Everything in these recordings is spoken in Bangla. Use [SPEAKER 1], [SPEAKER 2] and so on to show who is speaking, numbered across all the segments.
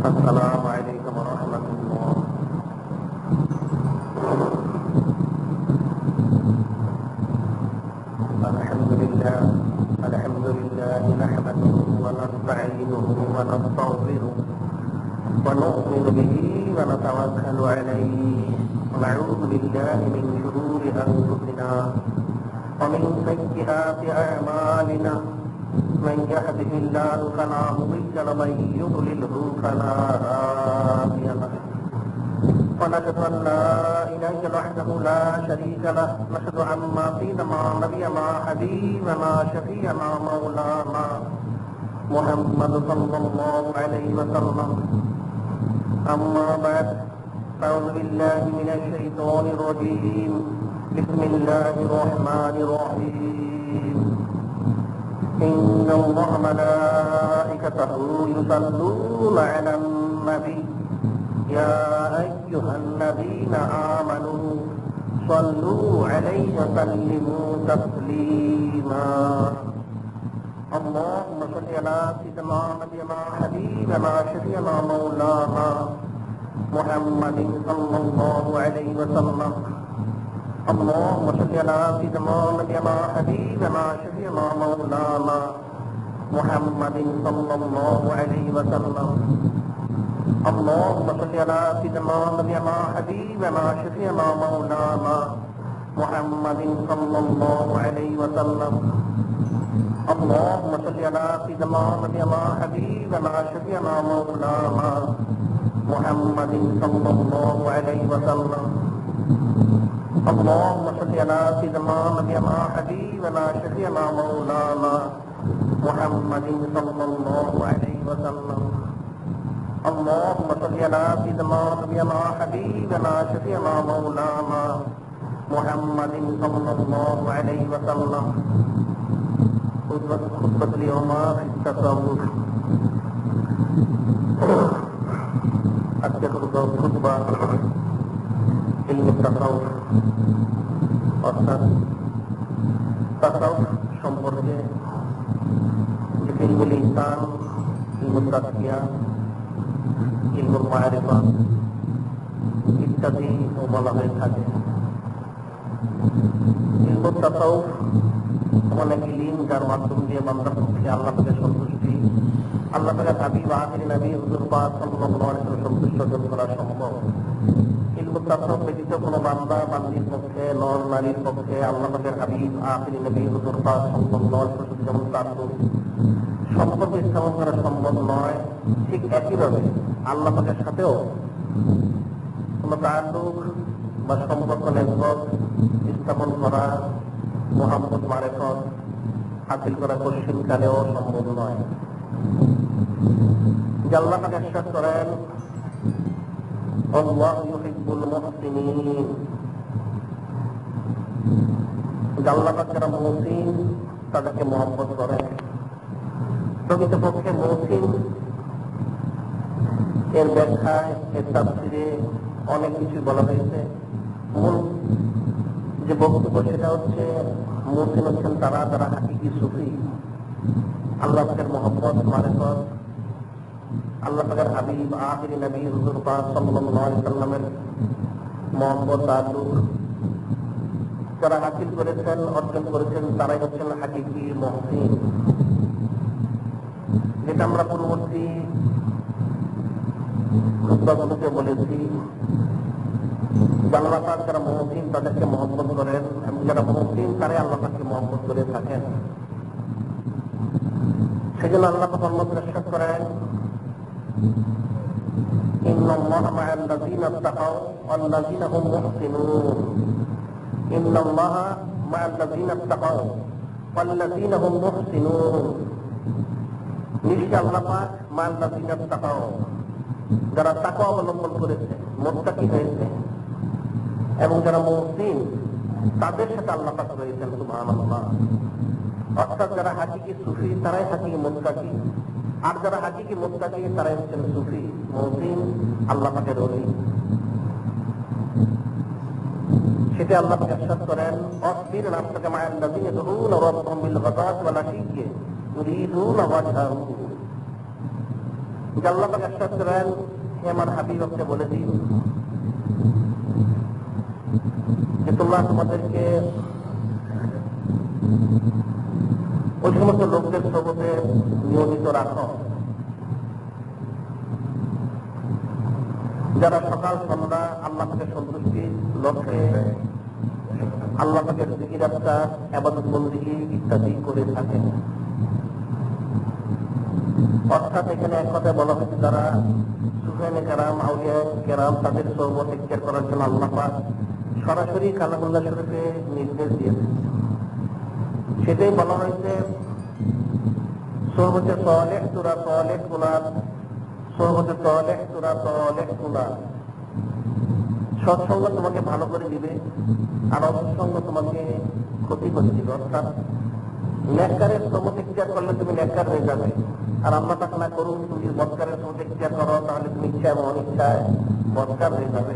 [SPEAKER 1] السلام عليكم ورحمة الله. الحمد لله نحمده ونستعينه ونستغفره ونؤمن به ونتوكل عليه ونعوذ بالله من شرور أنفسنا ومن سيئات أعمالنا من يهده الله فلا مضل له ومن يضلله فلا هادي له ونشهد أن لا إله إلا الله وحده لا شريك له نشهد أن سيدنا نبينا حبيبنا شفيعنا مولانا محمد صلى الله عليه وسلم. أما بعد أعوذ بالله من الشيطان الرجيم بسم الله الرحمن الرحيم. إن الله ملائكته يصلون على النبي يا أيها الذين آمنوا صلوا عليه وسلموا تسليما. اللهم صل على سيدنا نبينا حبيبنا شفيعنا مولانا محمد صلى الله عليه وسلم. اللهم صل على سيدنا نبينا حبيبنا شفيعنا مولانا محمد صلى الله عليه وسلم. اللهم صل على سيدنا نبينا حبيبنا شفيعنا مولانا محمد صلى الله عليه وسلم. اللهم صل على سيدنا نبينا حبيبنا شفيعنا مولانا محمد صلى الله عليه وسلم. اللهم صل على سيدنا نبينا حبيبنا شفيعنا مولانا محمد صلى الله عليه وسلم. اللهم صل على سيدنا نبينا حبيبنا شفيعنا مولانا محمد صلى الله عليه وسلم. خطبة اليوم في التصوف. আজকের খুতবা ইলমে তাসাউফ অর্থাৎ তাসাউফ সম্পর্কে যে ইলমুল ইহসান, ইলমুত তাসকিয়া, ইলমুল মারিফা ইত্যাদি বলা হয়ে থাকে। ইলমুত তাসাউফ এমন এক ইলম যার মাধ্যম দিয়ে বান্দার পক্ষে আল্লাহ তাকে সন্তুষ্টি, আল্লাহ তাকে হাবিব আখির নবী হুজুর পাক সাল্লাল্লাহু আলাইহি ওয়াসাল্লাম সন্তুষ্ট অর্জন করা সম্ভব। ইলমুত তাসাউফ ব্যতীত কোনো বান্দা বান্দির পক্ষে, নর নারীর পক্ষে আল্লাহ তাকে হাবিব আখির নবী হুজুর পাক সাল্লাল্লাহু আলাইহি ওয়াসাল্লাম যেমন তাআল্লুক সম্পর্ক স্থাপন করা সম্ভব নয়, ঠিক একইভাবে আল্লাহ পাকের সাথেও কোনো তাআল্লুক বা সম্পর্ক নেসবত স্থাপন করা, মুহাব্বত মারিফত হাসিল করা কঠিনকালেও সম্ভব নয়। আল্লাহ পাক ইরশাদ করেন, আল্লাহু ইউহিব্বুল মুহসিনিন। আল্লাহ পাক যারা মুহসিন তাদেরকে মহব্বত করেন। প্রকৃতপক্ষে মুহসিন এর ব্যাখ্যায়, এর তাফসীরে অনেক কিছু বলা হয়েছে। মূল যে বক্তব্য সেটা হচ্ছে মুহসিন হচ্ছেন তারা যারা হাকিকি সুফি, আল্লাহ পাকের মহব্বত মারিফত, আল্লাহ পাকের হাবিব আখির নবী হুজুর পাক সাল্লাল্লাহু আলাইহি ওয়াসাল্লামের মহব্বত তাআল্লুক যারা হাসিল করেছেন, অর্জন করেছেন, তারাই হচ্ছেন হাকিকি মুহসিন। যেটা আমরা পূর্ববর্তী খুতবাগুলোতে বলেছি, আল্লাহ পাক যারা মুহসিন তাদেরকে মহব্বত করেন এবং যারা মুহসিন তারাই আল্লাহ পাককে মহব্বত করে থাকেন। সেজন্য আল্লাহ পাক অন্যত্র ইরশাদ করেন, ইন্নাল্লাহা মা'আল্লাযীনা ইত্তাকাও ওয়াল্লাযীনা হুম মুহসিনুন। ইন্নাল্লাহা মা'আল্লাযীনা ইত্তাকাও ওয়াল্লাযীনা হুম মুহসিনুন। নিশ্চয় আল্লাহ পাক মা'আল্লাযীনা ইত্তাকাও যারা তাকওয়া অবলম্বন করেছে, মুত্তাকি হয়েছে এবং যারা মুহসিন তাদের সাথে আল্লাহ পাক রয়েছেন। সুবহানাল্লাহ। অর্থাৎ যারা হাকিকি সুফি তারাই হাকিকি মুত্তাকি, আর যারা হাকিকি মুত্তাকি তারাই হচ্ছেন সুফি মুহসিন, আল্লাহ পাকের ওলি। সেটা আল্লাহ পাক ইরশাদ করেন, অসবির নাফসাকা মা'আল্লাযীনা ইয়াদউনা রাব্বাহুম বিল গাদাতি ওয়াল আশিয়্যি ইউরিদুনা ওয়াজহাহু। যে আল্লাহ পাক ইরশাদ করেন, হে আমার হাবিব আপনি বলে দিন যে তোমরা তোমাদেরকে ওই সমস্ত লোকদের সোহবতে নিয়মিত রাখো যারা সকাল সন্ধ্যা আল্লাহ পাকের সন্তুষ্টির লক্ষ্যে আল্লাহ পাকের জিকির আজকার ইবাদত বন্দেগী ইত্যাদি করে থাকেন। অর্থাৎ এখানে এক কথায় বলা হচ্ছে যারা সুফিয়ানে কেরাম, আউলিয়া কেরাম তাদের সোহবত ইখতিয়ার করার জন্য আল্লাহ পাক সরাসরি কালামুল্লাহ শরীফে নির্দেশ দিয়েছে। সেটাই বলা হয়েছে সোহবতে সালেহ তুরা সালেহ গুনাহ, সোহবতে সালেহ তুরা সালেহ গুনাহ। সৎসঙ্গ তোমাকে ভালো করে দিবে আর অসৎসঙ্গ তোমাকে ক্ষতি করে দিবে। অর্থাৎ নেককারের সোহবত ইখতিয়ার করলে তুমি নেককার হয়ে যাবে, আর আল্লাহ পাক না করুন তুমি বদকারের সোহবত ইখতিয়ার করো তাহলে তুমি ইচ্ছা এবং অনিচ্ছায় বদকার হয়ে যাবে।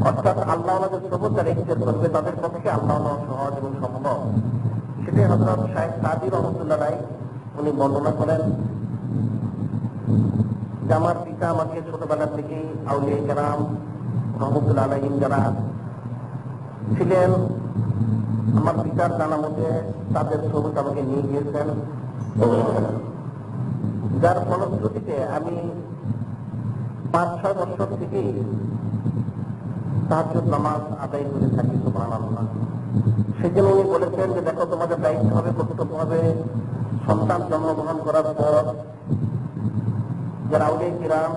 [SPEAKER 1] অর্থাৎ আল্লাহ আমাদের সোহবত যারা ইখতিয়ার করবে তাদের পক্ষে আল্লাহ সহজ এবং সম্ভব। সেটাই হযরত শাইখ সাদী রহমাতুল্লাহ আলাইহি উনি বর্ণনা করেন যে আমার পিতা আমাকে ছোটবেলা থেকেই আউলিয়া কেরাম রহমতুল্লাহ আলাইহিম যারা ছিলেন আমার পিতার জানা মতে তাদের সোহবত আমাকে নিয়ে গিয়েছেন, যার ফলশ্রুতিতে আমি 5-6 বছর থেকেই তাহাজ্জুদ নামাজ আদায় করে থাকি। সুবহানাল্লাহ। সেজন্য উনি বলেছেন যে দেখো তোমাদের দায়িত্ব হবে কর্তব্য হবে সন্তান জন্মগ্রহণ করার পর যারা আউলিয়া কিরাম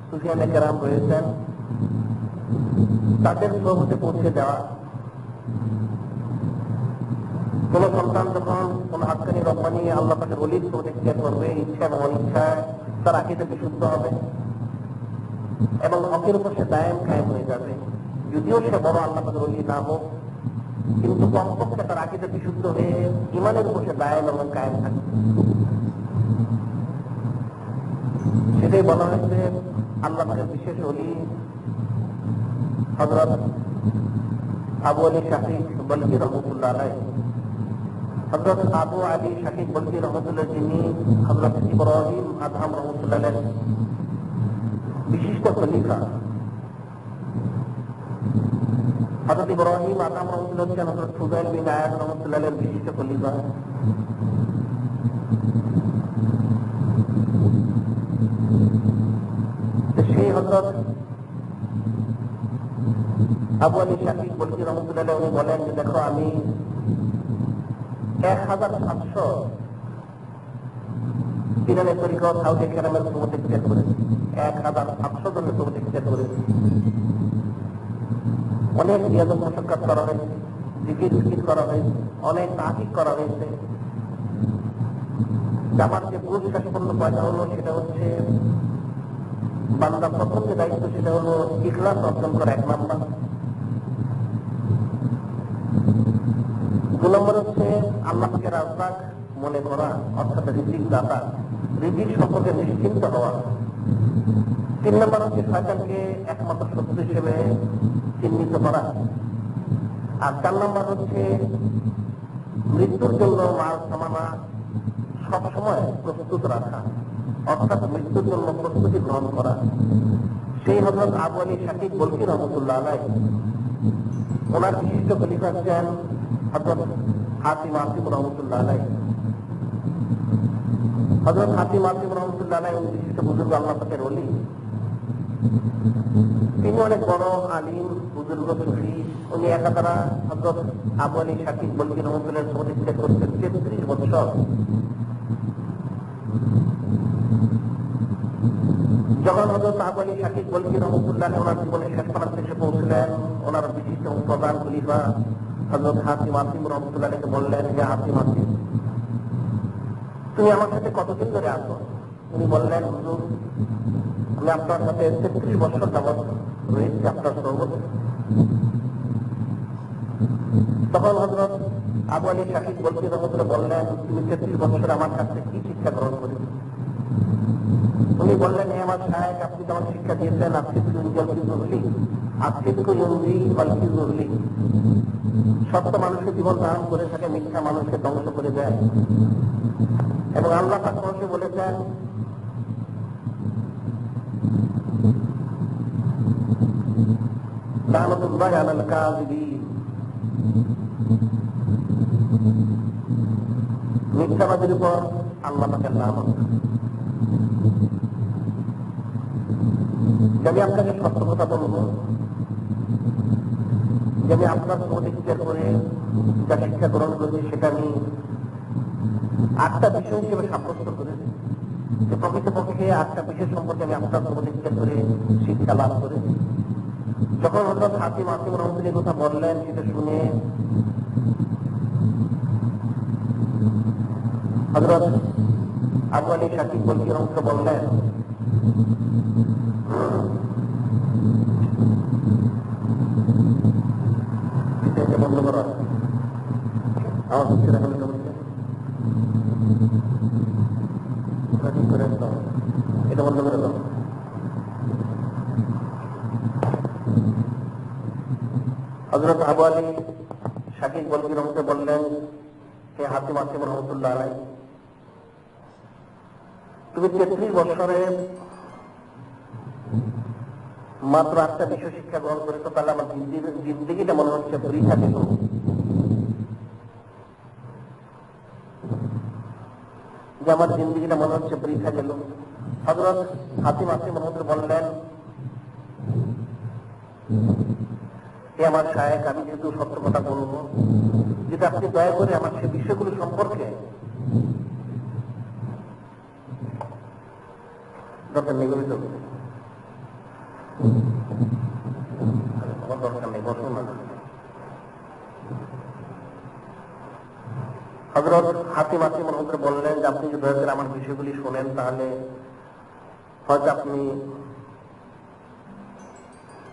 [SPEAKER 1] সুফিয়ানে কেরাম রয়েছেন তাদের সোহবতে পৌঁছে দেওয়া। কোন সন্তান যখন কোন হাক্কানি রব্বানি আল্লাহ পাকের ওলির সোহবত ইখতিয়ার করবে ইচ্ছা এবং অনিচ্ছায় তার আকীদা বিশুদ্ধ হবে এবং হকের উপর সে দায়েম কায়েম হয়ে যাবে। যদিও সে বড় আল্লাহ পাকের ওলি না হোক, কিন্তু কমপক্ষে তার আকীদা বিশুদ্ধ হয়ে ঈমানের উপর সে দায়েম এবং কায়েম থাকবে। সেটাই বলা হয়েছে আল্লাহ পাকের বিশেষ ওলি হযরত আবু আলী শাকিক বলকি রহমতুল্লাহ আলাইহি। হযরত আবু আলী শাকিক বলকি রহমতুল্লাহ যিনি হযরত ইব্রাহিম আদহাম রহমতুল্লাহ আলাইহি বিশিষ্ট খলিফা। হযরত ইব্রাহিম আদহাম রহমতুল্লাহ হচ্ছেন হযরত ফুদাইল বিন আয়াদ রহমতুল্লাহ আলাইহির বিশিষ্ট খলিফা। সেই হযরত আবু আলী শাকিক বলকি রহমতুল্লাহ আলাইহি উনি বলেন যে দেখো আমি 1700 তিনানের তরিকত আউলিয়া কেরামের সোহবত ইখতিয়ার করেছি। 1700 জনের সোহবত ইখতিয়ার করেছি। অনেক রিয়াজত মুশাক্কাত করা হয়েছে, জিকির ফিকির করা হয়েছে, অনেক তাহকিক করা হয়েছে। আমার যে পুরস্কারপূর্ণ পয়সা হলো সেটা হচ্ছে বান্দা প্রথম যে দায়িত্ব সেটা হলো ইখলাস অর্জন করা 1 নম্বর। 2 নম্বর হচ্ছে আল্লাহ পাকের রাজ্জাক মনে করা, অর্থাৎ রিজিক দাতা, রিজিক সম্পর্কে নিশ্চিন্ত হওয়া। 3 নম্বর হচ্ছে শয়তানকে একমাত্র শত্রু হিসেবে চিহ্নিত করা। আর 4 নম্বর হচ্ছে মৃত্যুর জন্য মাল সামানা সবসময় প্রস্তুত রাখা, অর্থাৎ মৃত্যুর জন্য প্রস্তুতি গ্রহণ করা। সেই হযরত আবু আলী শাকিক বলকি রহমতুল্লাহ আলাইহি ওনার বিশিষ্ট খলিফা ছিলেন হযরত হাতিম আসিম রহমতুল্লাহ আলাইহি। হযরত হাতিম আসিম রহমতুল্লাহ আলাইহি উনি বিশিষ্ট বুজুর্গ আল্লাহ পাকের ওলি। তিনি অনেক বড় আলিম বুজুর্গ সুফি। উনি একাধারা হযরত আবু আলী শাকিক বলকি রহমতুল্লাহর সোহবত ইখতিয়ার করতেন 33 বছর। যখন হযরত আবু আলী শাকিক বলকি রহমতুল্লাহ ওনার জীবনের শেষ প্রান্তে এসে পৌঁছলেন, ওনার বিশিষ্ট প্রধান খলিফা হযরত হাতিম আসিম রহমতুল্লাহ আলাইহিকে বললেন যে হাতিম আসিম তুমি আমার সাথে কতদিন ধরে আছো? উনি বললেন হুজুর আমি আপনার সাথে 33 বছর যাবৎ রয়েছি আপনার সোহবত। তখন হযরত আবু আলী শাকিক বলকি রহমতুল্লাহ বললেন তুমি 33 বছর আমার কাছে কি শিক্ষা গ্রহণ করেছো? উনি বললেন, হে আমার সাহেব, আপনি তো আমার শিক্ষা দিয়েছেন সত্য মানুষের জীবন ধারণ করে থাকে, মিথ্যা মানুষকে ধ্বংস করে দেয়। এবং আল্লাহ পাক কোরআনে বলেছেন, লানাতুল্লাহি আলাল কাযিবিন, মিথ্যাবাদীর উপর আল্লাহ পাকের লানত। আমি আপনাকে সত্য কথা বলবো, যে আমি আপনার প্রতিক্রিয়া করে যা শিক্ষা গ্রহণ করেছি সেটা আমি 8টা বিষয় হিসেবে সাব্যস্ত করেছি। যে প্রকৃতপক্ষে 8টা বিষয় সম্পর্কে আমি আপনার প্রতিক্রিয়া করে শিক্ষা লাভ করেছি। যখন হজরত হাতিম রহমতুল্লাহ কথা বললেন, সেটা শুনে হযরত আবু আলী শাকিব বলকি রহমতুল্লাহ বললেন, বন্ধ করা আমার হচ্ছে না, এটা বন্ধ করে দাও। হযরত আবু আলী শাকিব বলকি রহমতুল্লাহ বললেন, হে হাতিম রহমতুল্লাহ আলাইহি, তুমি 33 বছরে মাত্র 8টা বিষয় শিক্ষা গ্রহণ করেছো, তাহলে আমার জিন্দেগিটা মনে হচ্ছে বৃথা গেল। যে আমার জিন্দেগিটা মনে হচ্ছে বৃথা গেল। হযরত হাতিম রহমতুল্লাহ বললেন, হে আমার শায়েখ, আমি যেহেতু সত্য কথা বলবো, যেটা আপনি দয়া করে আমার সে বিষয়গুলো সম্পর্কে দরকার নেই, আমার দরকার নেই, বসুন না। হযরত হাতিম রহমতুল্লাহ বললেন যে আপনি যদি দয়া করে আমার বিষয়গুলি শোনেন, তাহলে হয়তো আপনি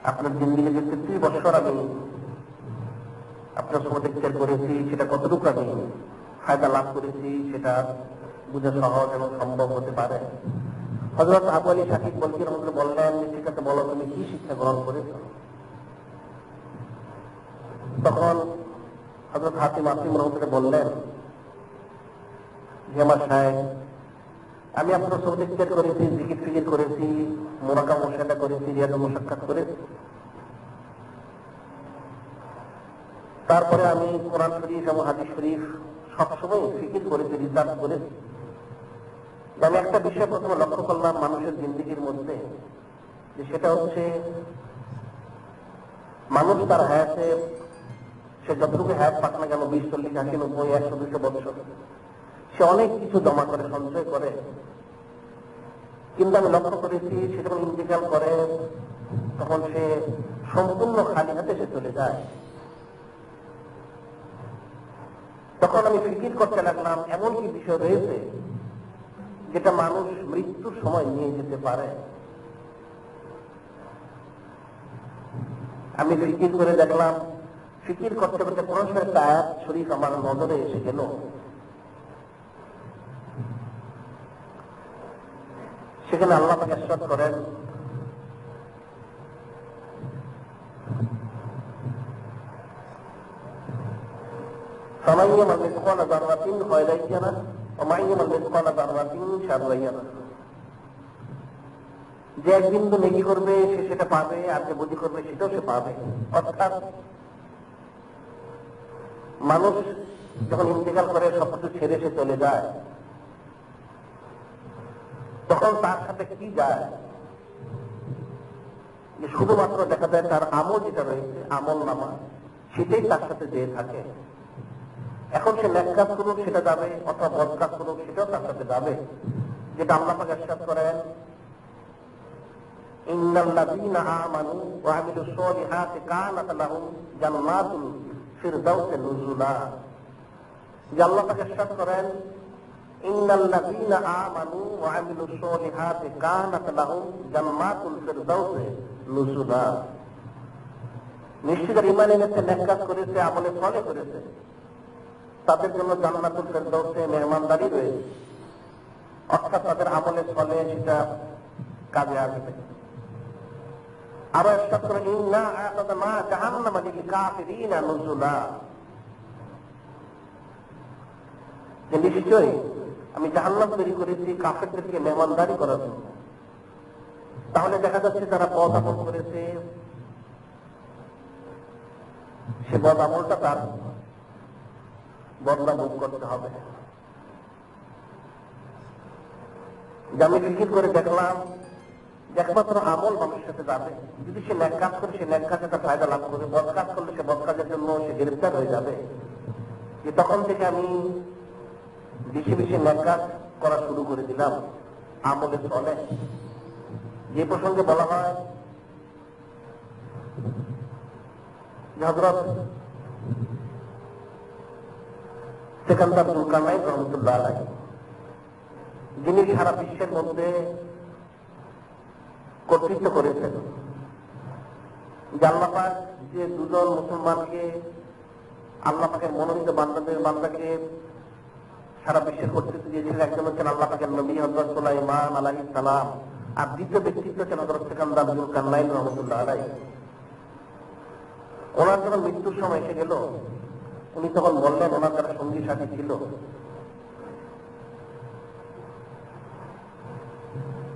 [SPEAKER 1] আপনার জিন্দিগি যে 33 বছর আমি আপনার প্রতিক্রিয়া করেছি, সেটা কতটুকু আমি ফায়দা লাভ করেছি সেটা বুঝা সহজ এবং সম্ভব হতে পারে। হযরত আবু আলী শাকিব বলকি রহমতুল্লাহ বললেন, ঠিক আছে, বলো তুমি কি শিক্ষা গ্রহণ করেছ। তখন হযরত হাতিম রহমতুল্লাহ বললেন, যে আমার সাহেব, আমি আপনার প্রতিক্রিয়া করেছি, জিকির ফিকির করেছি, মুরাকাব মুশাহাদা করেছি, রিয়াজুল মুশাক্কাত করেছি। তারপরে আমি কোরআন শরীফ এবং হাদিস শরীফ সবসময় ফিকির করেছি, রিসার্চ করেছি। আমি একটা বিষয় প্রথমে লক্ষ্য করলাম মানুষের জিন্দেগির মধ্যে, যে সেটা হচ্ছে মানুষ তার হায়াতে সে যতটুকু হায়াত পাক না কেন, 20, 40, 80, 90, 100, 200 বছর, সে অনেক কিছু জমা করে, সঞ্চয় করে। কিন্তু আমি লক্ষ্য করেছি সে যখন ইন্তেকাল করে তখন সে সম্পূর্ণ খালি হাতে সে চলে যায়। তখন আমি ফিকির করতে লাগলাম, এমন কি বিষয় রয়েছে যেটা মানুষ মৃত্যুর সময় নিয়ে যেতে পারে। আমি ফিকির করে দেখলাম, ফিকির করতে করতে কোরআন শরীফের আয়াত শরীফ আমার নজরে এসে গেল। সেখানে আল্লাহ পাক ইরশাদ করেন, فمن يعمل مثقال ذرة خيرا يره ومن يعمل مثقال ذرة شرا يره। যে এক বিন্দু নেকি করবে সে সেটা পাবে, আর যে বুদ্ধি করবে সেটাও সে পাবে। অর্থাৎ মানুষ যখন ইন্তেকাল করে সবকিছু ছেড়ে সে চলে যায়, তখন তার সাথে কি যায়, যে শুধুমাত্র দেখা যায় তার আমল যেটা রয়েছে, আমল নামা, সেটাই তার সাথে যেয়ে থাকে। এখন সে নেক কাজ করুক সেটা যাবে, অথবা বদ কাজ করুক সেটাও তার সাথে যাবে। যেটা আল্লাহ পাক ইরশাদ করেন, ইন্নাল্লাযীনা আমানু ওয়া আমিলুস সলিহাতি কানাত লাহুম জান্নাতুল ফিরদাউসি নুজুলা। যে আল্লাহ পাক ইরশাদ করেন, ইন্নাল্লাযীনা আমানু ওয়া আমিলুস সলিহাতি কানাত লাহুম জান্নাতুল ফিরদাউসি নুজুলা। নিশ্চয় ঈমান এনেছে, নেক কাজ করেছে, আমলে সালেহ করেছে, তাদের জন্য জান্নাতুল ফিরদাউসে মেহমানদারি রয়েছে। অর্থাৎ তাদের আমলে চলে সেটা কাজে আসবে। আরো একটা করে ইন্না আ'তাদনা জাহান্নামা লিল কাফিরিনা নুজুলা, যে নিশ্চয়ই আমি জাহান্নাম তৈরি করেছি কাফেরদেরকে মেহমানদারি করার জন্য। তাহলে দেখা যাচ্ছে যারা পথ আমল করেছে সে বদ আমলটা তার বদলা ভোগ করতে হবে। যে আমি ফিকির করে দেখলাম যে একমাত্র আমল মানুষের সাথে যাবে, যদি সে ন্যাক কাজ করে সে ন্যাক কাজে তার ফায়দা লাভ করবে, বদ কাজ করলে সে বদ কাজের জন্য সে গ্রেফতার হয়ে যাবে। যে তখন থেকে আমি বেশি বেশি ন্যাক কাজ করা শুরু করে দিলাম, আমলে চলে। যে প্রসঙ্গে বলা হয় যে হযরত সিকান্দার যুলকারনাইন রহমতুল্লাহ আলাইহি, যিনি সারা বিশ্বের মধ্যে কর্তৃত্ব করেছেন, যে আল্লাহ পাক যে দুজন মুসলমানকে আল্লাহ পাকের মনোনীত বান্দাকে সারা বিশ্বের কর্তৃত্ব দিয়েছিলেন, একজন হচ্ছেন আল্লাহ পাকের নবী হযরত সুলাইমান আলাইহিস সালাম, আর দ্বিতীয় ব্যক্তিত্ব হচ্ছেন হযরত সিকান্দার যুলকারনাইন রহমতুল্লাহ আলাইহি। ওনার যখন মৃত্যুর সময় এসে গেল, উনি তখন বললেন, ওনার যারা সঙ্গী সাথী ছিল,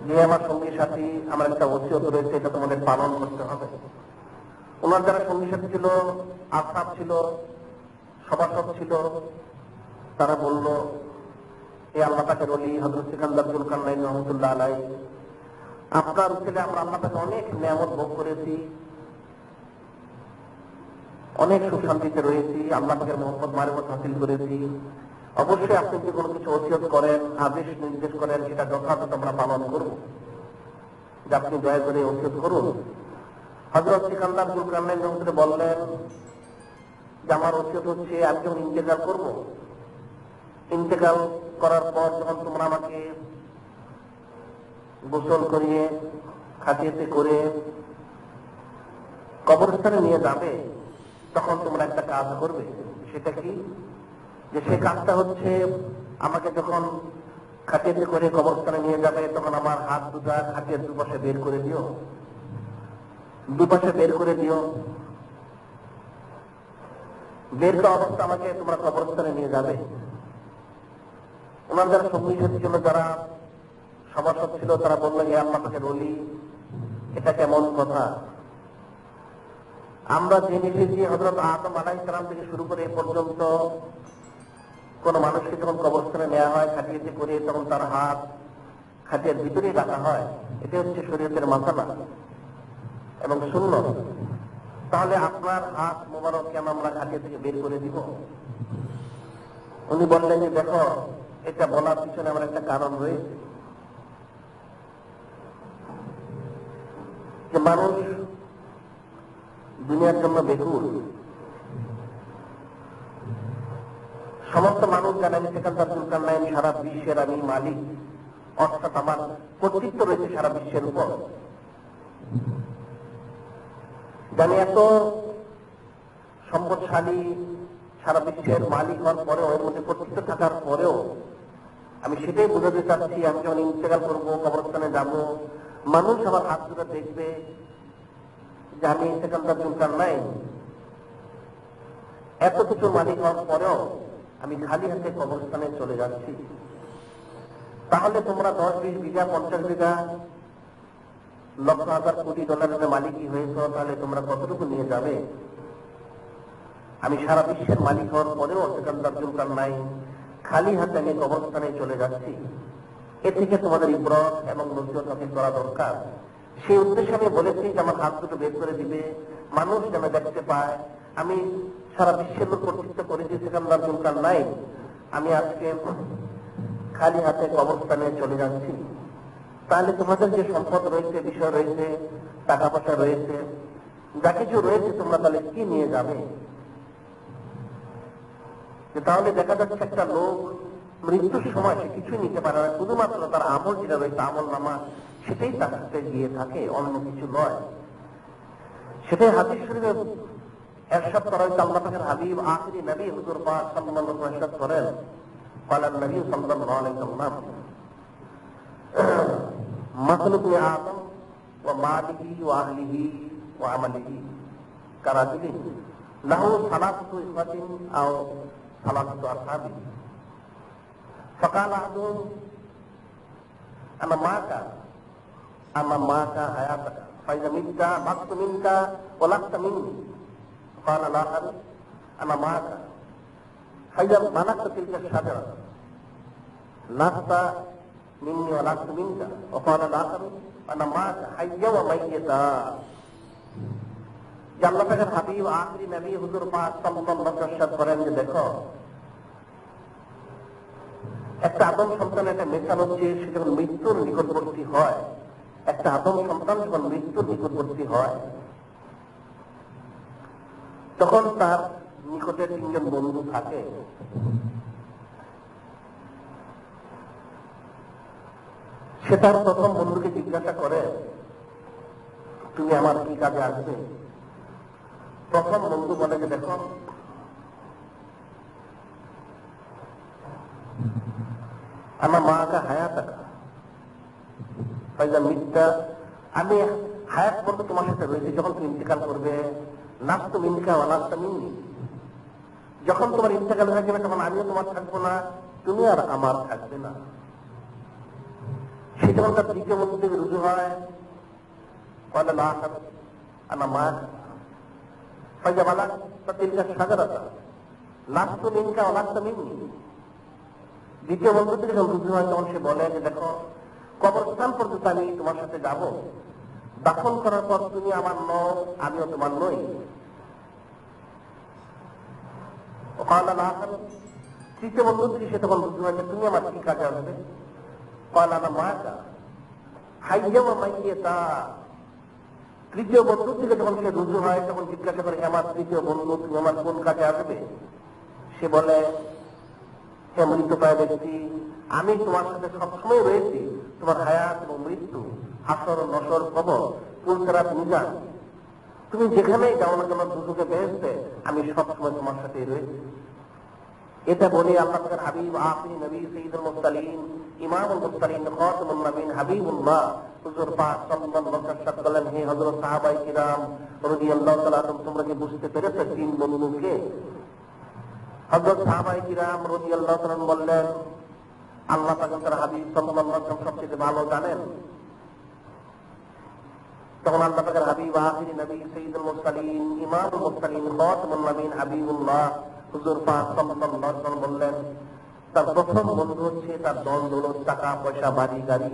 [SPEAKER 1] যে আমার সঙ্গী সাথী, আমার একটা ওসিয়ত রয়েছে, এটা তোমাদের পালন করতে হবে। ওনার যারা সঙ্গী সাথী ছিল, আসাব ছিল, সভাসদ ছিল, তারা বলল, এই আল্লাহ পাকের ওলি হযরত সিকান্দার যুলকারনাইন রহমতুল্লাহ আলাইহি, আপনার ছেলে আমরা আল্লাহ পাকে অনেক নিয়ামত ভোগ করেছি, অনেক সুখ শান্তিতে রয়েছি, আল্লাহ পাকের মহব্বত মারিফত হাসিল করেছি। অবশ্যই আপনি যদি কোনো কিছু ওসিয়ত করেন, আদেশ নির্দেশ করেন, সেটা যথাযথ আমরা পালন করব, যে আপনি দয়া করে ওসিয়ত করুন। হযরত সিকান্দার যুলকারনাইন রহমতুল্লাহ বললেন যে আমার ওসিয়ত হচ্ছে, আমি যখন ইন্তেকাল করব, ইন্তেকাল করার পর যখন তোমরা আমাকে গোসল করিয়ে খাটিয়েতে করে কবরস্থানে নিয়ে যাবে, তখন তোমরা একটা কাজ করবে। সেটা কি? যে সে কাজটা হচ্ছে, আমাকে যখন খাটিয়েতে করে কবরস্থানে নিয়ে যাবে, তখন আমার হাত দুটা খাটিয়ে দুপাশে বের করে দিও, দুপাশে বের করে দিও। বের করা অবস্থা আমাকে তোমরা কবরস্থানে নিয়ে যাবে। ওনার যারা সঙ্গী সাথী ছিল, যারা সভাসদ ছিল, তারা বললেন, হে আল্লাহ পাকের ওলি, এটা কেমন কথা? আমরা জেনে এসেছি হযরত আদম আলাইহিস সালাম থেকে শুরু করে এ পর্যন্ত কোন মানুষকে যখন কবরস্থানে নেওয়া হয় খাটিয়েতে করে, তখন তার হাত খাটিয়ার ভিতরেই রাখা হয়। এটা হচ্ছে শরীয়তের মাসালা এবং সুন্নাত। তাহলে আপনার হাত মোবারক কেন আমরা খাটিয়ে থেকে বের করে দিব? উনি বললেন যে দেখো, এটা বলার পিছনে আমার একটা কারণ রয়েছে, যে মানুষ দুনিয়ার জন্য বেকুল। সমস্ত মানুষ জানেন সিকান্দার যুলকারনাইন সারা বিশ্বের আমি মালিক, অর্থাৎ আমার কর্তৃত্ব রয়েছে সারা বিশ্বের উপর। জানি এত সম্পদশালী সারা বিশ্বের মালিক হওয়ার পরেও, এর মধ্যে কর্তৃত্ব থাকার পরেও আমি সেটাই বোঝাতে চাচ্ছি, আমি যখন ইন্তেকাল করবো, কবরস্থানে যাব, মানুষ আমার হাত ধরে দেখবে যে আমি সিকান্দার যুলকারনাইন এত কিছু মালিক হওয়ার পরেও আমি খালি হাতে কবরস্থানে চলে যাচ্ছি। তাহলে তোমরা 10-20 বিঘা 50 বিঘা লক্ষ হাজার কোটি ডলারের মালিকই হয়েছ, তাহলে তোমরা কতটুকু নিয়ে যাবে? আমি সারা বিশ্বের মালিক হওয়ার পরেও সিকান্দার যুলকারনাইন খালি হাতে আমি কবরস্থানে চলে যাচ্ছি। এ থেকে তোমাদের ইবরত এবং নসিহত হাসিল করা দরকার। সেই উদ্দেশ্যে আমি বলেছি যে আমার হাত দুটো বের করে দিবে, মানুষ যেন দেখতে পায় আমি সারা বিশ্বের লোক কর্তৃত্ব করেছি সিকান্দার যুলকারনাইন, আমি আজকে খালি হাতে কবরস্থানে চলে যাচ্ছি। তাহলে তোমাদের যে সম্পদ রয়েছে, বিষয় রয়েছে, টাকা পয়সা রয়েছে, যা কিছু রয়েছে, তোমরা তাহলে কি নিয়ে যাবে? তাহলে দেখা যাচ্ছে একটা লোক মৃত্যুর সময় সে কিছুই নিতে পারে না, শুধুমাত্র তার আমল যেটা রয়েছে, আমল নামা, সেটাই তার কাছে গিয়ে থাকে, অন্য কিছু নয়। সেটাই হাদিস শরীফে ইরশাদ করা হয়েছে, আল্লাহ পাকের হাবিব আখিরি নবী হুজুর পাক সাল্লাল্লাহু আলাইহি ওয়াসাল্লাম করেন, قال النبي صلى الله عليه وسلم মাসলুবনি আদম ওয়া মালিহি ওয়া আহলিহি ওয়া আমালিহি কারাজুলিন লাহু সালাসাতু ইখওয়াতিন আও সালাসাতু আসহাবিন ফাকাল আহাদুহুম আনা মাকা হায়াতাকা ফাইযা মিত্তা মাততু মিনকা ওয়া লাস্তা মিন্নি قال الآخر أنا معك فإذا ملكت تلك الشجرة لست مني ولست منك وقال الآخر أنا معك حيا وميتا আল্লাহ পাকের হাবিব আখরি নবী হুজুর পাক সাল্লাল্লাহু আলাইহি ওয়াসাল্লাম করেন যে দেখো একটা আদম সন্তানের একটা মেশাল হচ্ছে সে যখন মৃত্যুর নিকটবর্তী হয়, একটা আদম সন্তান যখন মৃত্যুর নিকটবর্তী হয় তখন তার নিকটে তিনজন বন্ধু থাকে। সে তার প্রথম বন্ধুকে জিজ্ঞাসা করে তুমি আমার কি কাজে আসবে? প্রথম বন্ধু বলে যে দেখো আমার মাকে হায়াতাকা ফাইযা মিত্তা, আমি হায়াত বলতে তোমার সাথে রয়েছে, যখন তুমি ইন্তেকাল করবে লাস্তু মিনকা ওয়া লাস্তা মিন্নি, যখন তোমার ইন্তেকাল হয়ে যাবে তখন আমিও তোমার থাকবো না, তুমি আর আমার থাকবে না। সে যখন তার দ্বিতীয় বন্ধু থেকে রুজু হয় قال الآخر أنا معك فإذا بلغت تلك الشجرة لست منك ولست مني, দ্বিতীয় বন্ধু থেকে যখন রুজু হয় তখন সে বলে যে দেখো কবরস্থান পর্যন্ত আমি তোমার সাথে যাব, দাফন করার পর তুমি আমার নও আমিও তোমার নই। قال الآخر তৃতীয় বন্ধু থেকে সে তখন রুজু হয় যে তুমি আমার কি কাজে আসবে? قال أنا معك حيا وميتا, তৃতীয় বন্ধু থেকে যখন সে রুজু হয় তখন জিজ্ঞাসা করে আমার তৃতীয় বন্ধু তুমি আমার কোন কাজে আসবে? সে বলে হে মৃতপ্রায় ব্যক্তি, আমি তোমার সাথে সবসময় রয়েছি, তোমার হায়াত এবং মৃত্যু, হাসর নসর কবর পুলসেরাত মিজান, তুমি যেখানেই যাও না কেন দুজুকে বেহেশতে আমি সবসময় তোমার সাথেই রয়েছি। এটা বলে আল্লাহ পাকের হাবিব আখরি নবী সাইয়্যিদুল মুরসালিন ইমামুল মুরসালিন খাতামুন নবীন হাবিবুল্লাহ হুজুর পাক সাল্লাল্লাহু আলাইহি ওয়াসাল্লাম বলেন হে হযরত সাহাবায়ে কিরাম রাদিয়াল্লাহু তাআলা আনহুম, তোমরা কি বুঝতে পেরেছো তিন বন্ধুকে? হযরত সাহাবায়ে কিরাম রাদিয়াল্লাহু তাআলা বললেন আল্লাহ পাকের তার হাবিব সাল্লাল্লাহু আলাইহি ওয়াসাল্লাম সবচেয়ে ভালো জানেন। তখন আল্লাহ পাকের হাবিব আখরি নবী সাইয়্যিদুল মুরসালিন ইমামুল মুরসালিন খাতামুন নবীন হাবিবুল্লাহ হুজুর পাক সাল্লাল্লাহু আলাইহি ওয়াসাল্লাম বললেন তার প্রথম বন্ধু হচ্ছে তার ধন দৌলত টাকা পয়সা বাড়ি গাড়ি।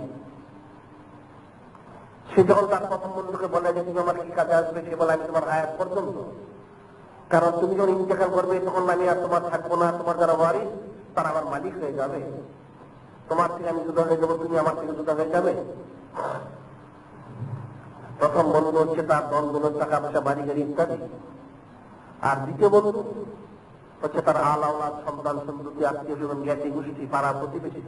[SPEAKER 1] সে যখন তার প্রথম বন্ধুকে বলে যে তুমি আমার কি কাজে আসবে, সে বলে আমি তোমার হায়াত পর্যন্ত, কারণ তুমি যখন ইন্তেকাল করবে তখন আমি আর তোমার থাকবো না, তোমার যারা বাড়ি তারা আমার মালিক হয়ে যাবে, তোমার থেকে আমি জুদা হয়ে যাবো, তুমি আমার থেকে জুদা হয়ে যাবে। প্রথম বন্ধু হচ্ছে তার ধন দৌলত টাকা পয়সা বাড়ি গাড়ি ইত্যাদি। আর দ্বিতীয় বন্ধু হচ্ছে তার আলাওলাদ সন্তান সন্ততি আত্মীয় স্বজন জ্ঞাতি গোষ্ঠী পাড়া প্রতিবেশী।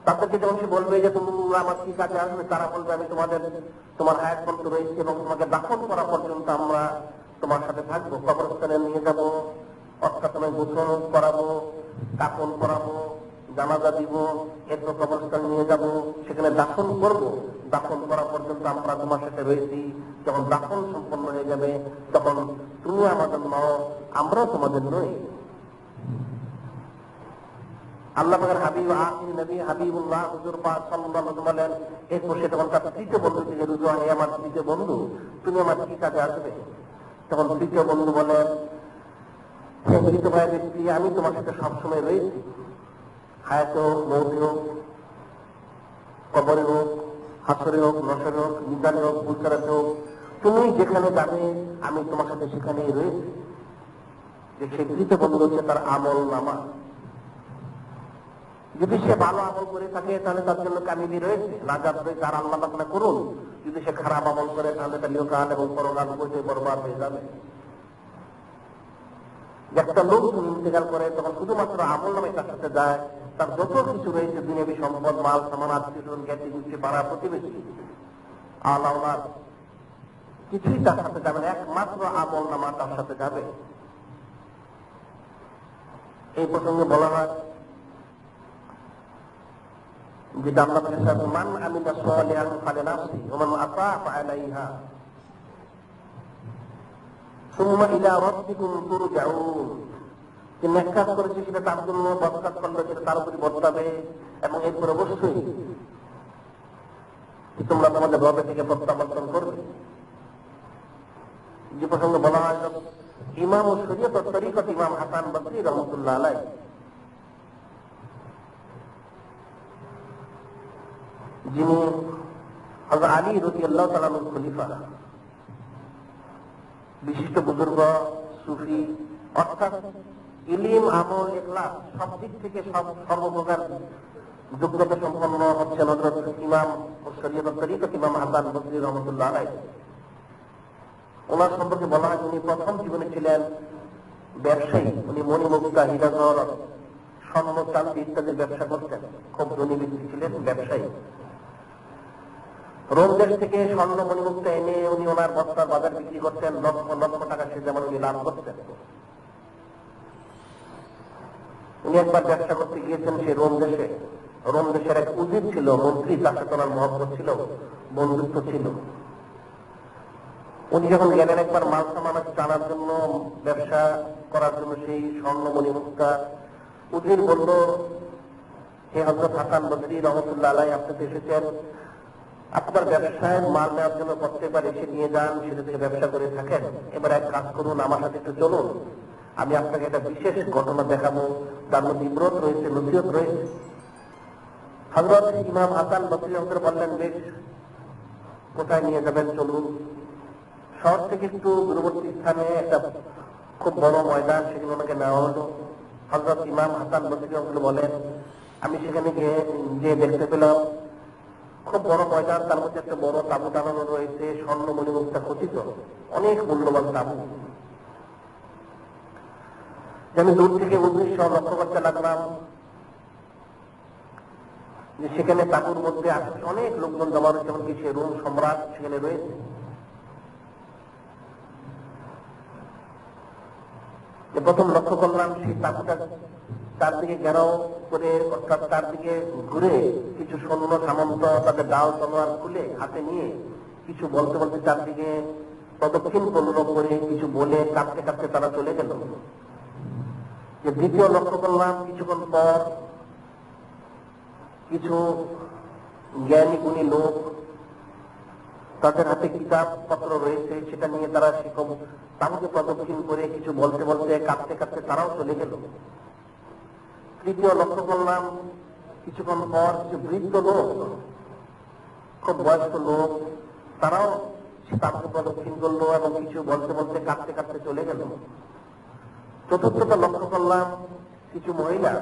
[SPEAKER 1] তাদেরকে যখন সে বলবে যে তুমি আমার কি কাজে আসবে, তারা বলবে আমি তোমার হায়াত পর্যন্ত রয়েছি এবং তোমাকে দাফন করা পর্যন্ত আমরা তোমার সাথে থাকবো, কবরস্থানে নিয়ে যাব, অর্থাৎ তোমায় গোসল করাবো, কাফন করাবো, জানাজা দিব, এরপর কবরস্থানে নিয়ে যাব, সেখানে দাফন করবো, দাফন করা পর্যন্ত আমরা তোমার সাথে রয়েছি, যখন দাফন সম্পন্ন হয়ে যাবে তখন তুমি আমাদের নও আমরাও তোমাদের নই। আল্লাহ পাকের হাবিব আখরি নবী হাবিবুল্লাহ হুজুর পাক সাল্লাল্লাহু আলাইহি ওয়াসাল্লাম বলেন এরপর সে তখন তার তৃতীয় বন্ধু থেকে রুজু হয় আমার তৃতীয় বন্ধু তুমি আমার কি কাজে আসবে? তখন তৃতীয় বন্ধু বলেন হে মৃত ভাই ব্যক্তি, আমি তোমার সাথে সবসময় রয়েছি, হায়াতে হোক মৌতে হোক কবরে হোক হাসরে হোক নসরে হোক মিজানে হোক পুলসেরাতে হোক, তুমি যেখানে যাবে আমি তোমার সাথে সেখানেই রয়েছি। যে সে তৃতীয় বন্ধু হচ্ছে তার আমল নামা, যদি সে ভালো আমল করে থাকে তাহলে তার জন্য কামিলি রয়েছে, নাজাত রয়েছে, আর আল্লাহ তাআলা করুন যদি সে খারাপ আমল করে তাহলে তার ইহকাল এবং পরকাল উভয়ই বরবাদ হয়ে যাবে। একটা লোক ইন্তেকাল করে তখন শুধুমাত্র আমল নামে তার সাথে যায়, তার যত কিছু রয়েছে দুনিয়াবী সম্পদ মাল সামান আত্মীয় স্বজন জ্ঞাতি গোষ্ঠী পাড়া প্রতিবেশী আলাওলাদ কিছুই তার সাথে যাবে না, একমাত্র আমল নামা তার সাথে যাবে। এই প্রসঙ্গে বলা হয় যেটা আল্লাহ বলেছেন, মান আমিলা সালিহান ফালিনাফসি ওয়া মান আতা ফাআলাইহা সুম্মা ইলা রাব্বিকুম তুরজাউন। যে নেক কাজ করেছে সেটা তার জন্য, বদ কাজ করলে সেটা তার উপরই বর্তাবে, এবং এরপর অবশ্যই তোমরা তোমাদের রবের থেকে প্রত্যাবর্তন করবে। যে প্রসঙ্গে বলা হয় ইমাম ও শরীয়ত তরিকত ইমাম হাসান বসরি রহমতুল্লাহ আলাইহ, যিনি হযরত আলী রাদিয়াল্লাহু তাআলা আনহুর খলিফা, বিশিষ্ট বুজুর্গ সুফি, অর্থাৎ ইলম আমল ইখলাস সব দিক থেকে সর্বপ্রকার যোগ্যতা সম্পন্ন হচ্ছেন হযরত ইমাম ও শরীয়ত তরিকত ইমাম হাসান বসরি রহমতুল্লাহ আলাইহ। ওনার সম্পর্কে বলা হয় উনি প্রথম জীবনে ছিলেন ব্যবসায়ী। উনি মণিমুক্তা, হীরাজহর, স্বর্ণ, চাঁদি ইত্যাদির ব্যবসা করতেন। খুব ধনী ব্যক্তি ছিলেন, ব্যবসায়ী। রোম দেশ থেকে স্বর্ণ মণিমুক্তা এনে উনি ওনার বস্তার বাজার বিক্রি করতেন, লক্ষ লক্ষ টাকা সে যেমন উনি লাভ করতেন। উনি একবার ব্যবসা করতে গিয়েছেন সেই রোম দেশে। রোম দেশের এক উজির ছিল, মন্ত্রী, তার সাথে ওনার মহব্বত ছিল, বন্ধুত্ব ছিল। উনি যখন গেলেন একবার মাল সামান টানার জন্য, ব্যবসা করার জন্য সেই স্বর্ণ মণিমুক্তা, উজির বলল, হে হযরত হাসান বসরি রহমতুল্লাহ আলাইহ, আপনি তো এসেছেন, আপনার ব্যবসায় মাল নেওয়ার জন্য করতে পারে, সে নিয়ে যান, সেটা থেকে ব্যবসা করে থাকেন। এবার এক কাজ করুন, আমার সাথে একটু চলুন, আমি আপনাকে একটা বিশেষ ঘটনা দেখাবো, তার মধ্যে ইবরত রয়েছে, নসিহত রয়েছে। হযরত ইমাম হাসান বসরি রহমতুল্লাহ বললেন, বেশ, কোথায় নিয়ে যাবেন, চলুন। শহর থেকে একটু দূরবর্তী স্থানে একটা খুব বড় ময়দান, সেখানে ওনাকে নেওয়া হলো। হযরত ইমাম হাসান বসরি রহমতুল্লাহ বলেন, আমি সেখানে গিয়ে দেখতে পেলাম খুব বড় ময়দান, তার মধ্যে একটা বড় তাঁবু টানানো রয়েছে, স্বর্ণ মণিমুক্তা খচিত, অনেক মূল্যবান তাঁবু। আমি দূর থেকে উদ্দেশ্য লক্ষ্য করতে লাগলাম যে সেখানে তাঁবুর মধ্যে অনেক লোকজন জমা রয়েছে, এমনকি সে রোম সম্রাট সেখানে রয়েছে। প্রথম লক্ষ্য করলাম সেই তাঁবুটা চারদিকে ঘেরাও করে, অর্থাৎ চারদিকে ঘুরে কিছু সৈন্য সামন্ত তাদের ডাল তলোয়ার খুলে হাতে নিয়ে কিছু বলতে বলতে চারদিকে প্রদক্ষিণ করে কিছু বলে কাঁপতে কাঁপতে তারা চলে গেল। যে দ্বিতীয় লক্ষ্য করলাম, কিছুক্ষণ পর কিছু জ্ঞানী গুণী লোক, তাদের হাতে কিতাব পত্র রয়েছে, সেটা নিয়ে তারা শিক্ষক তাঁবুকে প্রদক্ষিণ করে কিছু বলতে বলতে কাঁপতে কাঁপতে তারাও চলে গেল। তৃতীয় লক্ষ্য করলাম, কিছুক্ষণ পর কিছু বৃদ্ধ লোক, খুব বয়স্ক লোক, তারাও তাঁবুকে প্রদক্ষিণ করলো এবং কিছু বলতে বলতে কাঁপতে কাঁপতে চলে গেল। চতুর্থটা লক্ষ্য করলাম, কিছু মহিলা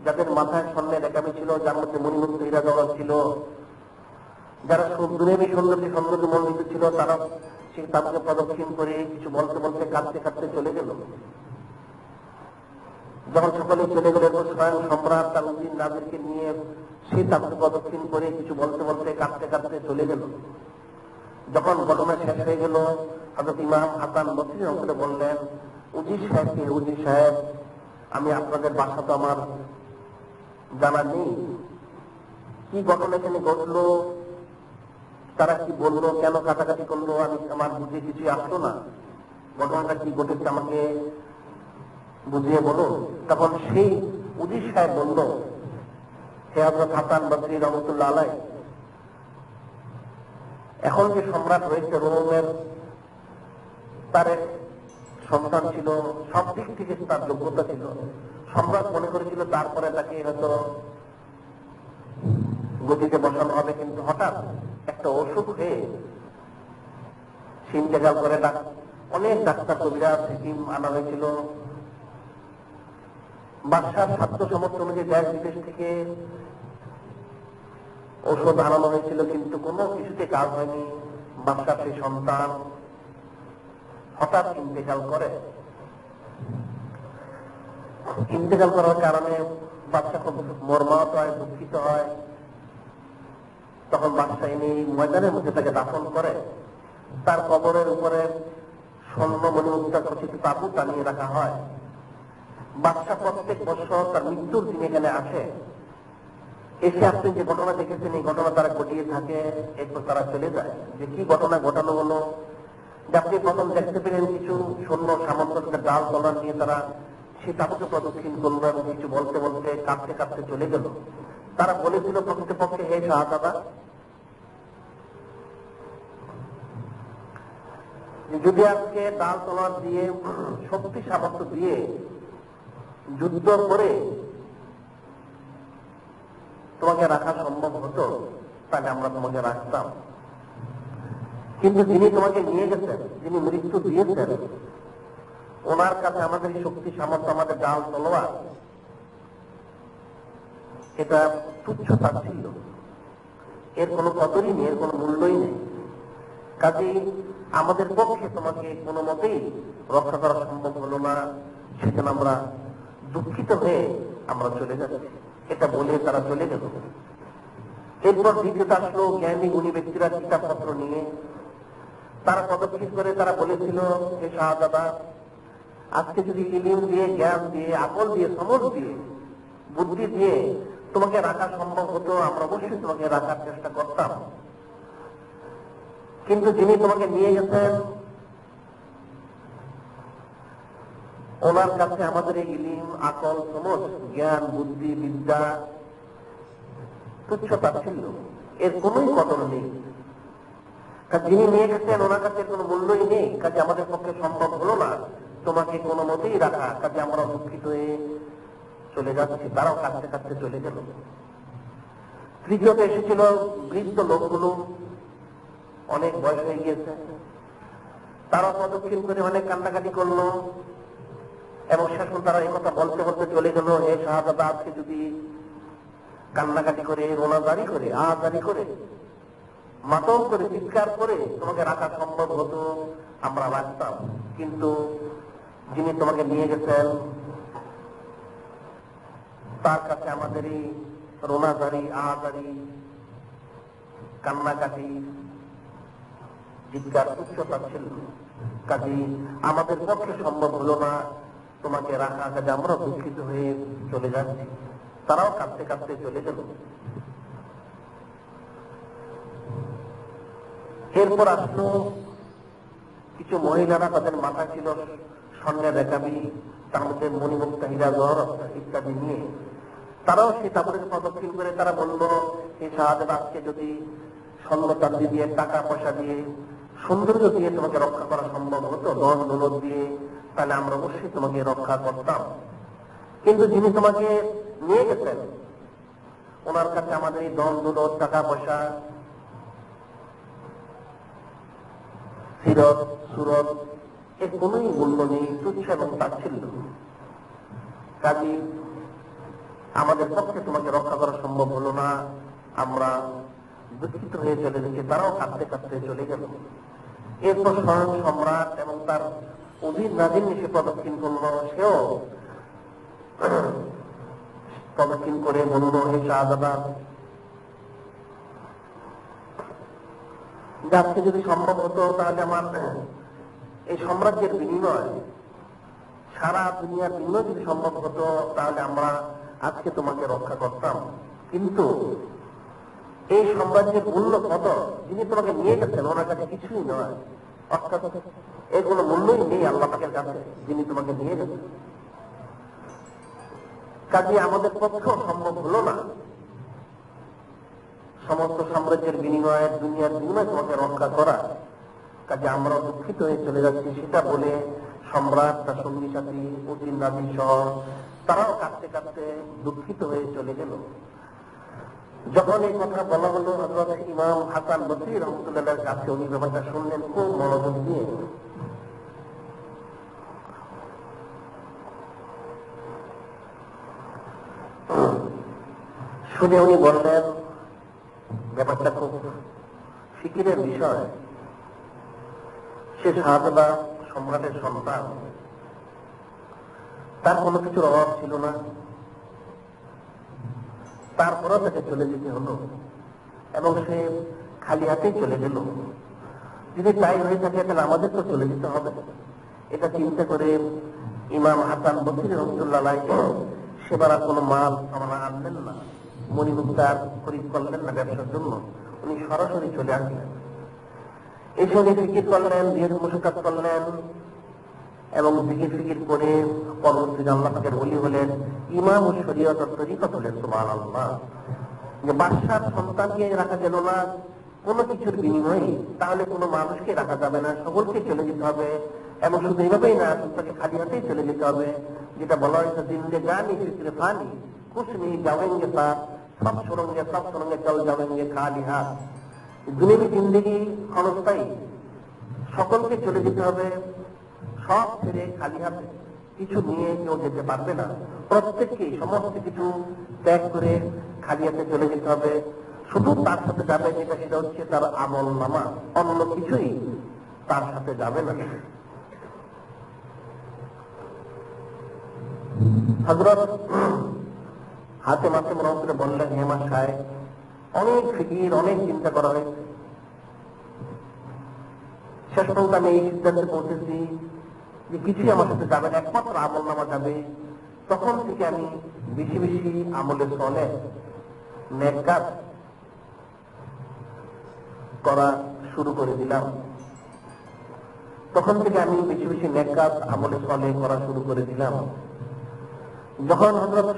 [SPEAKER 1] যাদের মাথায় স্বর্ণের রেখামি ছিল, যার মধ্যে মণিমুক্ত হীরা জওহর ছিল, যারা দুনিয়াবী সৌন্দর্য মণ্ডিত ছিল, তারা সেই তাঁবুকে প্রদক্ষিণ করে কিছু বলতে বলতে কাঁদতে কাঁদতে চলে গেল। যখন সকলে চলে গেল, স্বয়ং সম্রাট তার উদ্দিন নাজিরকে নিয়ে সেই তাঁবুকে প্রদক্ষিণ করে কিছু বলতে বলতে কাঁদতে কাঁদতে চলে গেল। যখন ঘটনা শেষ হয়ে গেল, হযরত ইমাম হাসান বসরি রহমতুল্লাহ বললেন, উজির সাহেবকে, উজির সাহেব, আমি আপনাদের বাসা তো আমার জানা নেই, কি ঘটনা এখানে ঘটলো, তারা কি বললো, কেন কাটাকাটি করলো, আমি আমার বুঝে কিছু আসলো না, ঘটনাটা কি ঘটেছে আমাকে বুঝিয়ে বলো। তখন সেই উজির সাহেব বলল, হে হযরত হাসান বসরি রহমতুল্লাহ আলাইহ, এখন যে সম্রাট রয়েছে রোমের, তার এক সন্তান ছিল, সব দিক থেকে তার যোগ্যতা ছিল, সম্রাট মনে করেছিল তারপরে তাকে হয়তো গতিতে বসানো হবে, কিন্তু হঠাৎ একটা অসুখ হয়ে সে ইন্তেকাল করে। অনেক ডাক্তার, কবিরাজ, হাকিম আনা হয়েছিল, বাদশার সাধ্য সামর্থ্য অনুযায়ী দেশ বিদেশ থেকে ঔষধ আনানো হয়েছিল, কিন্তু কোনো কিছুতে কাজ হয়নি। বাদশার সেই সন্তান হঠাৎ ইন্তেকাল করে। ইন্তেকাল করার কারণে বাদশা খুব মর্মাহত হয়, দুঃখিত হয়। তখন বাদশা এনে ময়দানের মধ্যে তাকে দাফন করে। তার কবরের উপরে স্বর্ণ মণিমুক্তা খচিত তাঁবু টানিয়ে রাখা হয়। বাদশা প্রত্যেক বছর তার মৃত্যুর দিন এখানে আসে এসে আপনি যে ঘটনা দেখেছেন এই ঘটনা তারা ঘটিয়ে থাকে, এরপর তারা চলে যায়। যে কি ঘটনা ঘটানো হলো, যে আপনি প্রথম দেখতে পেলেন কিছু সৈন্য সামন্তকে ডাল তলার নিয়ে তারা সে তাবুকে প্রদক্ষিণ করলো এবং কিছু বলতে বলতে কাঁপতে কাঁপতে চলে গেল। তারা বলেছিল প্রকৃতপক্ষে, হে শাহজাদা, যদি আজকে ডাল তলার দিয়ে শক্তি সামর্থ্য দিয়ে যুদ্ধ করে তোমাকে রাখা সম্ভব হতো, তাহলে আমরা তোমাকে রাখতাম। কিন্তু যিনি তোমাকে নিয়ে গেছেন, যিনি মৃত্যু দিয়েছেন, ওনার কাছে আমাদের শক্তি সামর্থ্য, আমাদের ডাল তলোয়ার, এটা তুচ্ছ ছিল। এর কোনো কদরই নেই, এর কোনো মূল্যই নেই। কাজেই আমাদের পক্ষে তোমাকে কোনো মতেই রক্ষা করা সম্ভব হলো না, সেজন্য আমরা দুঃখিত হয়ে আমরা চলে যাচ্ছি। এটা বলে তারা চলে গেল। এরপর দ্বিতীয়ত আসলো জ্ঞানী গুণী ব্যক্তিরা কিতাবপত্র নিয়ে তারা পদক্ষেপ করে তারা বলেছিল, হে শাহজাদা, আজকে যদি ইলিম দিয়ে, জ্ঞান দিয়ে, আকল দিয়ে, সমঝ দিয়ে, বুদ্ধি দিয়ে তোমাকে রাখা সম্ভব হতো, আমরা অবশ্যই তোমাকে রাখার চেষ্টা করতাম। কিন্তু যিনি তোমাকে নিয়ে গেছেন, ওনার কাছে আমাদের এই ইলিম, আকল, সমঝ, জ্ঞান, বুদ্ধি, বিদ্যা তুচ্ছতা ছিল, এর কোনই কদর নেই। যিনি নিয়ে গেছেন ওনার কাছে কোনো মূল্যই নেই। কাজে আমাদের পক্ষে সম্ভব হলো না তোমাকে কোনো মতেই রাখা। কাজে আমরা দুঃখিত হয়ে চলে যাচ্ছি। তারাও কাঁদতে কাঁদতে চলে গেল। তৃতীয়ত এসেছিল বৃদ্ধ লোকগুলো, অনেক বয়স হয়ে গিয়েছে, তারা পদক্ষেপ করে অনেক কান্নাকাটি করলো এবং শেষ তারা এই কথা বলতে বলতে চলে গেল, হে শাহজাদা, আজকে যদি কান্নাকাটি করে, রোনাজারি করে, আহাজারি করে, মাতম করে, চিৎকার করে তোমাকে রাখা সম্ভব হতো, আমরা রাখতাম। কিন্তু যিনি তোমাকে নিয়ে গেছেন তার কাছে আমাদের এই রোনাজারি, আহাজারি, কান্নাকাটি, চিৎকার উচ্চতা ছিল। কাজে আমাদের পক্ষে সম্ভব হলো না তোমাকে রাখা। কাজে আমরা দুঃখিত হয়ে চলে যাচ্ছি। তারাও কাঁদতে কাঁদতে চলে গেল। এরপর আসলো কিছু মহিলারা, তাদের মাথা ছিল স্বর্ণের রেকাবি, তার মধ্যে মণিমুক্তা, হীরা জহরত ইত্যাদি নিয়ে তারাও সেই তাবুকে প্রদক্ষিণ করে তারা বলল, এই শাহজাদা, আজকে যদি স্বর্ণ চাঁদি দিয়ে, টাকা পয়সা দিয়ে, সৌন্দর্য দিয়ে তোমাকে রক্ষা করা সম্ভব হতো, ধন দৌলত দিয়ে, তাহলে আমরা অবশ্যই তোমাকে রক্ষা করতাম। কিন্তু যিনি তোমাকে নিয়ে গেছেন ওনার কাছে আমাদের এই ধন দৌলত, টাকা পয়সা, সিরত, সুরত, এর কোনই মূল্য নেই, তুচ্ছ এবং তাচ্ছিল্য। কাজে আমাদের পক্ষে তোমাকে রক্ষা করা সম্ভব হলো না, আমরা দুঃখিত হয়ে চলে গেছি। তারাও কাঁদতে কাঁদতে চলে গেল। এরপর স্বয়ং সম্রাট এবং তার অধীর নাজিম এসে প্রদক্ষিণ করল। সেও প্রদক্ষিণ করে বলল, হে শাহজাদা, আজকে যদি সম্ভব হতো তাহলে আমার এই সাম্রাজ্যের বিনিময়, সারা দুনিয়ার বিনিময় যদি সম্ভব হতো, তাহলে আমরা আজকে তোমাকে রক্ষা করতাম। কিন্তু এই সাম্রাজ্যের মূল্য কত? যিনি তোমাকে নিয়ে গেছেন ওনার কাছে কিছুই নয়, অর্থাৎ এর কোনো মূল্যই নেই আল্লাহ পাকের কাছে, যিনি তোমাকে নিয়ে গেছেন। কাজে আমাদের পক্ষেও সম্ভব হলো না সমস্ত সাম্রাজ্যের বিনিময়ে, দুনিয়ার বিনিময়ে তোমাকে রক্ষা করা। কাজে আমরা দুঃখিত হয়ে চলে যাচ্ছি। সেটা বলে সম্রাট, তার সঙ্গী সাথী, উদ্দিন রাজি সহ তারাও কাঁদতে কাঁদতে দুঃখিত হয়ে চলে গেল। যখন এই কথা বলা হলো, হযরত ইমাম হাসান বসরি রহমতুল্লাহর কাছে উনি ব্যাপারটা শুনলেন খুব মনোযোগ দিয়ে। শুনে উনি বললেন, ব্যাপারটা খুব ফিকিরের বিষয়। সে শাহজাদা সম্রাটের সন্তান, তার কোনো কিছুর অভাব ছিল না, তারপরেও তাকে চলে যেতে হলো এবং সে খালি হাতেই চলে গেল। যদি তাই হয়ে থাকে তাহলে আমাদের তো চলে যেতে হবে। এটা চিন্তা করে ইমাম হাসান বসরি রহমতুল্লাহ সেবার কোনো মাল আমরা আনলেন না। মণিমুক্তার খরিদ করলেন না ব্যবসার জন্য, উনি সরাসরি চলে আসলেন, এসে উনি ফিকির করলেন, জিহাদ মুশাক্কাত করলেন এবং ফিকির করে পরবর্তীতে আল্লাহ পাকের ওলি হলেন, ইমাম ও শরীয়ত ও তরিকত হলেন। সুবহানাল্লাহ। যে বাদশার সন্তানকে রাখা গেল না কোনো কিছুর বিনিময়ে, তাহলে কোনো মানুষকে রাখা যাবে না, সকলকে চলে যেতে হবে। এবং শুধু এইভাবেই না, তাকে খালি হাতেই চলে যেতে হবে, যেটা বলা হয়েছে জিন্দেগানি ফিক্রে ফানি কুছ নেই যাওয়েঙ্গে সাথ, সব সুরঙ্গে চল যাওয়েঙ্গে খালি হাত। দুনিয়াবী জিন্দেগি ক্ষণস্থায়ী, সকলকে চলে যেতে হবে, সব ছেড়ে খালি হাতে কিছু নিয়ে কেউ যেতে পারবে না। প্রত্যেককে সমস্ত কিছু ত্যাগ করে খালি হাতে চলে যেতে হবে। শুধু তার সাথে যাবে সেটা হচ্ছে তার আমল নামা, অন্য কিছুই তার সাথে যাবে না। হযরত হাতেম রহমতুল্লাহ বললেন, হে আমার শায়েখ, অনেক ফিকির, অনেক চিন্তা করা হয়েছে, শেষ পর্যন্ত আমি এই সিদ্ধান্তে পৌঁছেছি যে কিছুই আমার সাথে যাবে না, একমাত্র আমল নামা যাবে। তখন থেকে আমি বেশি বেশি আমলে চলে নেক কাজ করা শুরু করে দিলাম। তখন থেকে আমি বেশি বেশি নেক কাজ আমলে চলে করা শুরু করে দিলাম। যখন হযরত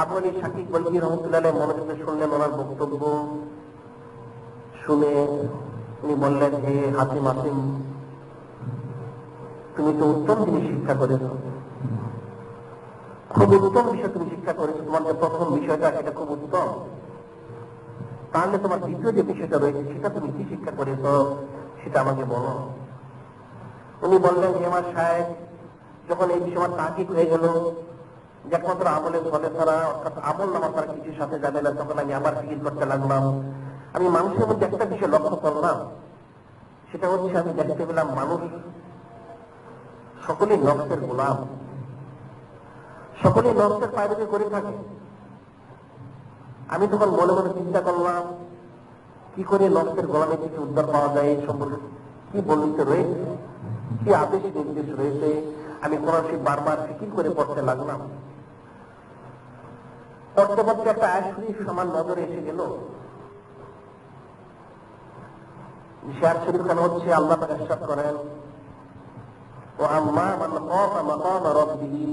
[SPEAKER 1] আবু আলী শাকিক বলকি রহমতুল্লাহ মনোযোগে শুনলেন ওনার বক্তব্য, শুনে উনি বললেন, হে হাতিম, তুমি তো উত্তম জিনিস শিক্ষা করেছ, খুব উত্তম বিষয় তুমি শিক্ষা করেছো। তোমার যে প্রথম বিষয়টা সেটা খুব উত্তম, তাহলে তোমার দ্বিতীয় যে বিষয়টা রয়েছে সেটা তুমি কি শিক্ষা করেছ সেটা আমাকে বলো। উনি বললেন, হে আমার শায়েখ, যখন এই বিষয় আমার তাকিদ হয়ে গেল যে একমাত্র আমলের ফলে ছাড়া, অর্থাৎ আমল নামা তার কিছুর সাথে যাবে না, তখন আমি আবার ফিকির করতে লাগলাম। আমি মানুষের মধ্যে একটা বিষয় লক্ষ্য করলাম, সেটা হচ্ছে আমি দেখতে পেলাম মানুষ সকলেই নফসের গোলাম, সকলেই নফসের পায়রোকি করে থাকে। আমি তখন মনে মনে চিন্তা করলাম, কি করে নফসের গোলামি থেকে উদ্ধার পাওয়া যায়, এই সম্পর্কে কি বর্ণিত রয়েছে, কি আদেশ নির্দেশ রয়েছে। আমি কোরআন শরীফ বারবার ফিকির করে পড়তে লাগলাম। পড়তে পড়তে একটা আয়াত শরীফ সমান নজরে এসে গেল। সে আয়াত শরীফ কেন হচ্ছে, আল্লাহ তাআলা ইরশাদ করেন, ওয়া আম্মা মান খাফা মাকামা রাব্বিহি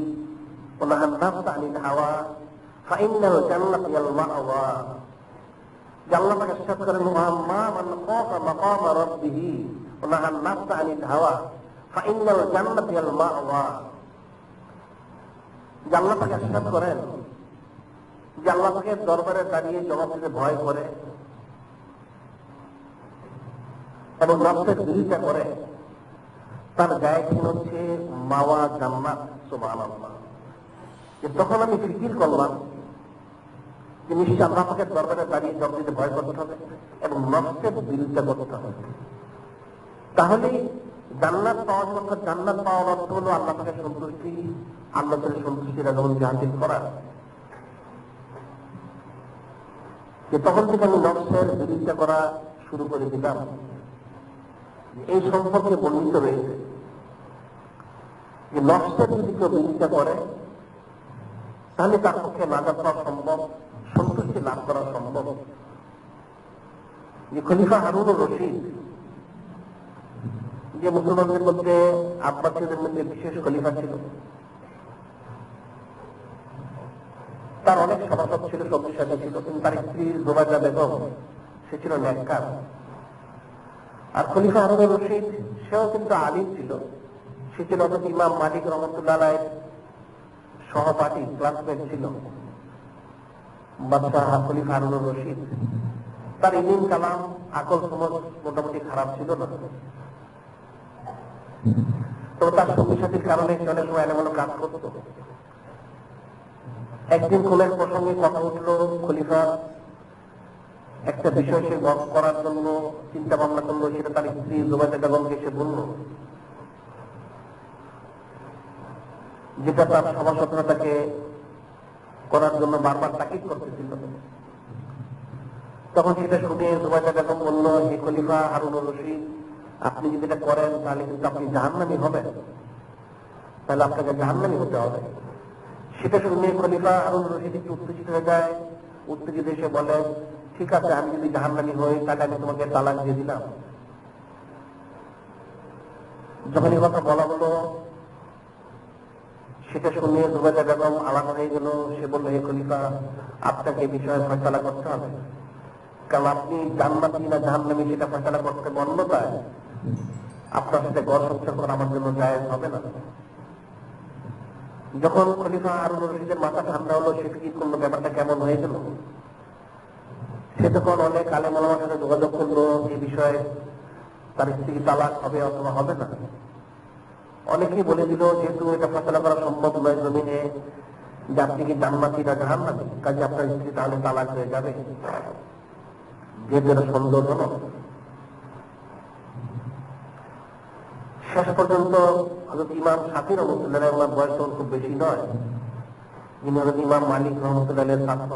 [SPEAKER 1] ওয়া নাহান নাফসা আনিল হাওয়া ফাইন্নাল জান্নাতা হিয়াল মা'ওয়া। আল্লাহ তাআলা ইরশাদ করেন, ওয়া আম্মা মান খাফা মাকামা রাব্বিহি ওয়া নাহান নাফসা আনিল হাওয়া ফাইন্নাল জান্নাতা হিয়াল মা'ওয়া। আল্লাহ তাআলা ইরশাদ করেন যে আল্লাহ পাকের দরবারে দাঁড়িয়ে জবাব দিতে ভয় করে এবং নফসের বিরোধিতা করে, তার গায়ে কি হচ্ছে মাওয়া জান্নাত। সুবহানাল্লাহ। তখন আমি ফিকির করলাম যে নিশ্চয় আল্লাহ পাকের দরবারে দাঁড়িয়ে জবাব দিতে ভয় করতে হবে এবং নফসের বিরোধিতা করতে হবে। তাহলে জান্নাত পাওয়ার কথা, জান্নাত পাওয়ার অর্থ হলো আল্লাহ পাকের সন্তুষ্টি, আল্লাহ তাআলার সন্তুষ্টির আনন্দ হাসিল করা। তখন থেকে আমি নফসের বিরোধিতা করা শুরু করে দিলাম। এই সম্পর্কে বর্ণিত রয়েছে যে নফসের যদি কেউ বিরোধিতা করে তাহলে তার পক্ষে নাজাত পাওয়া সম্ভব, সন্তুষ্টি লাভ করা সম্ভব। যে খলিফা হারুনুর রশিদ, যে মুসলমানদের মধ্যে আব্বাসীদের মধ্যে বিশেষ খলিফা ছিল, তার অনেক সভাসদ ছিল, শক্তিশালী ছিল, কিন্তু তার স্ত্রী জোবাইদা বেগম সে ছিল নেককার। আর খলিফা হারুনুর রশিদ সেও কিন্তু আলিম ছিল, সে ছিল অর্থাৎ ইমাম মালিক রহমতুল্লাহ আলাইহির সহপাঠী, ক্লাসমেট ছিল বাদশাহ খলিফা হারুনুর রশিদ। তার ইলম কালাম আকল সমঝ মোটামুটি খারাপ ছিল না, তো তার সঙ্গী সাথীর কারণে অনেক সময় এলোমেলো কাজ করত। একদিন কোন এক প্রসঙ্গে কথা উঠল, খলিফা একটা বিষয় সে গল্প করার জন্য চিন্তা ভাবনা করলো, সেটা তার স্ত্রী জোবাইদা বেগমকে সে বলল, যেটা তার সভাসদরা তাকে করার জন্য বারবার তাকিদ করতেছিল। তখন সেটা শুনে জোবাইদা বেগম বলল, হে খলিফা হারুনুর রশিদ, আপনি যদি এটা করেন তাহলে কিন্তু আপনি জাহান্নামী হবেন, তাহলে আপনাকে জাহান্নামী হতে হবে। সেটা শুনে খলিফা হারুনুর রশিদ একটু উত্তেজিত হয়ে যায়, উত্তেজিত এসে বলে, ঠিক আছে, আমি যদি জাহান্নামী হই তাহলে আমি তোমাকে তালাক দিয়ে দিলাম। যখন এই কথা বলা হলো, সেটা শুনে জুবাইদা বেগম আলাদা হয়ে গেল। সে বলল, হে খলিফা, আপনাকে এই বিষয়ে ফয়সালা করতে হবে, কারণ আপনি জান্নাতি না জাহান্নামী সেটা ফয়সালা করতে বন্যতায় আপনার সাথে গড় সংসার করা আমার জন্য জায়েজ হবে না। যখন খলিফা হারুন রশিদের মাথা ঠান্ডা হলো, সে কি করলো, ব্যাপারটা কেমন হয়ে গেল, সে তখন অনেক আলেম ওলামার সাথে যোগাযোগ করলো এই বিষয়ে, তার স্ত্রী তালাক হবে অথবা হবে না। অনেকেই বলে দিল, যেহেতু এটা ফয়সালা করা সম্ভব নয় জমিনে যে আপনি কি জান্নাতি না জাহান্নামী, কাজে আপনার স্ত্রী তাহলে তালাক হয়ে যাবে, যেহেতু এটা সন্দেহজনক। শেষ পর্যন্ত হযরত ইমাম শাফিঈ রাহমাতুল্লাহ আলাইহি, ওনার বয়স খুব বেশি নয়, যিনি হযরত ইমাম মালিক রাহমাতুল্লাহ আলাইহির ছাত্র,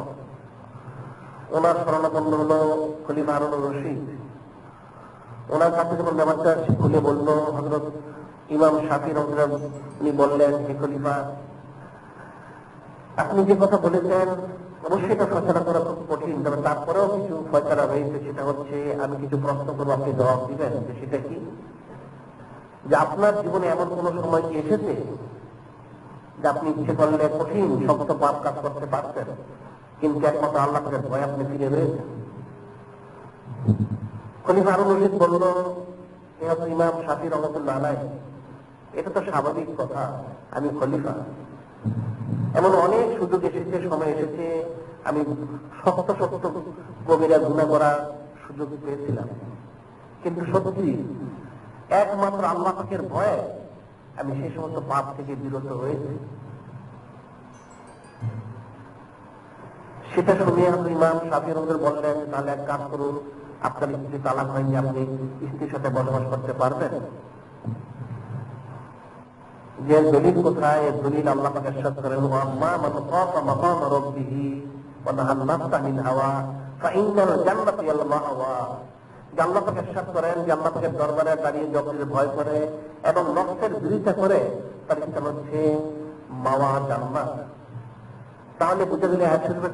[SPEAKER 1] ওনার শরণাপন্ন হলো খলিফা হারুন রশিদ। ওনার কাছে যখন ব্যাপারটা খুলে বলল, হযরত ইমাম শাফিঈ রাহমাতুল্লাহ উনি বললেন, হে খলিফা, আপনি যে কথা বলেছেন অবশ্যই এটা ফয়সালা করা খুব কঠিন, তবে তারপরেও কিছু ফয়সালা হয়েছে। সেটা হচ্ছে, আমি কিছু প্রশ্ন করবো, আপনি জবাব দিবেন। সেটা কি, যে আপনার জীবনে এমন কোন সময় কি এসেছে যে আপনি ইচ্ছে করলে কঠিন শক্ত পাপ কাজ করতে পারতেন, কিন্তু একমাত্র আল্লাহকে ভয় আপনি ফিরে রয়েছেন? খলিফা হারুন রশিদ বলল, ইমাম শাফিঈ রাহমাতুল্লাহ আলাইহি, এটা তো স্বাভাবিক কথা, আমি খলিফা, এমন অনেক সুযোগ এসেছে, সময় এসেছে, আমি শক্ত শক্ত কবিরা গুনাহ করার সুযোগ পেয়েছিলাম, কিন্তু সত্যি একমাত্র আল্লাহ পাকের ভয়ে আমি সেই সমস্ত পাপ থেকে বিরত হয়েছি। সেটা শুনে ইমাম শাফিঈ রাহমাতুল্লাহ বললেন, তাহলে এক কাজ করুন, আপনার স্ত্রী তালাক হয়নি, আপনি স্ত্রীর সাথে বসবাস করতে পারবেন। যে দলিল কোথায়? এর দলিল আল্লাহ পাক ইরশাদ করেন, ওয়াম্মা মান খাফা মাকাম রাব্বিহি ওয়া নাহান নাফসা আনিল হাওয়া ফাইন্নাল জান্নাতা হিয়াল মাওয়া। আল্লাহ পাক ইরশাদ করেন যে আল্লাহ পাকের দরবারে দাঁড়িয়ে যতদিন ভয় করে এবং নফসের বিরোধিতা করে, তার স্থান হচ্ছে মাওয়া, জান্নাত। তাহলে বুঝে গেলে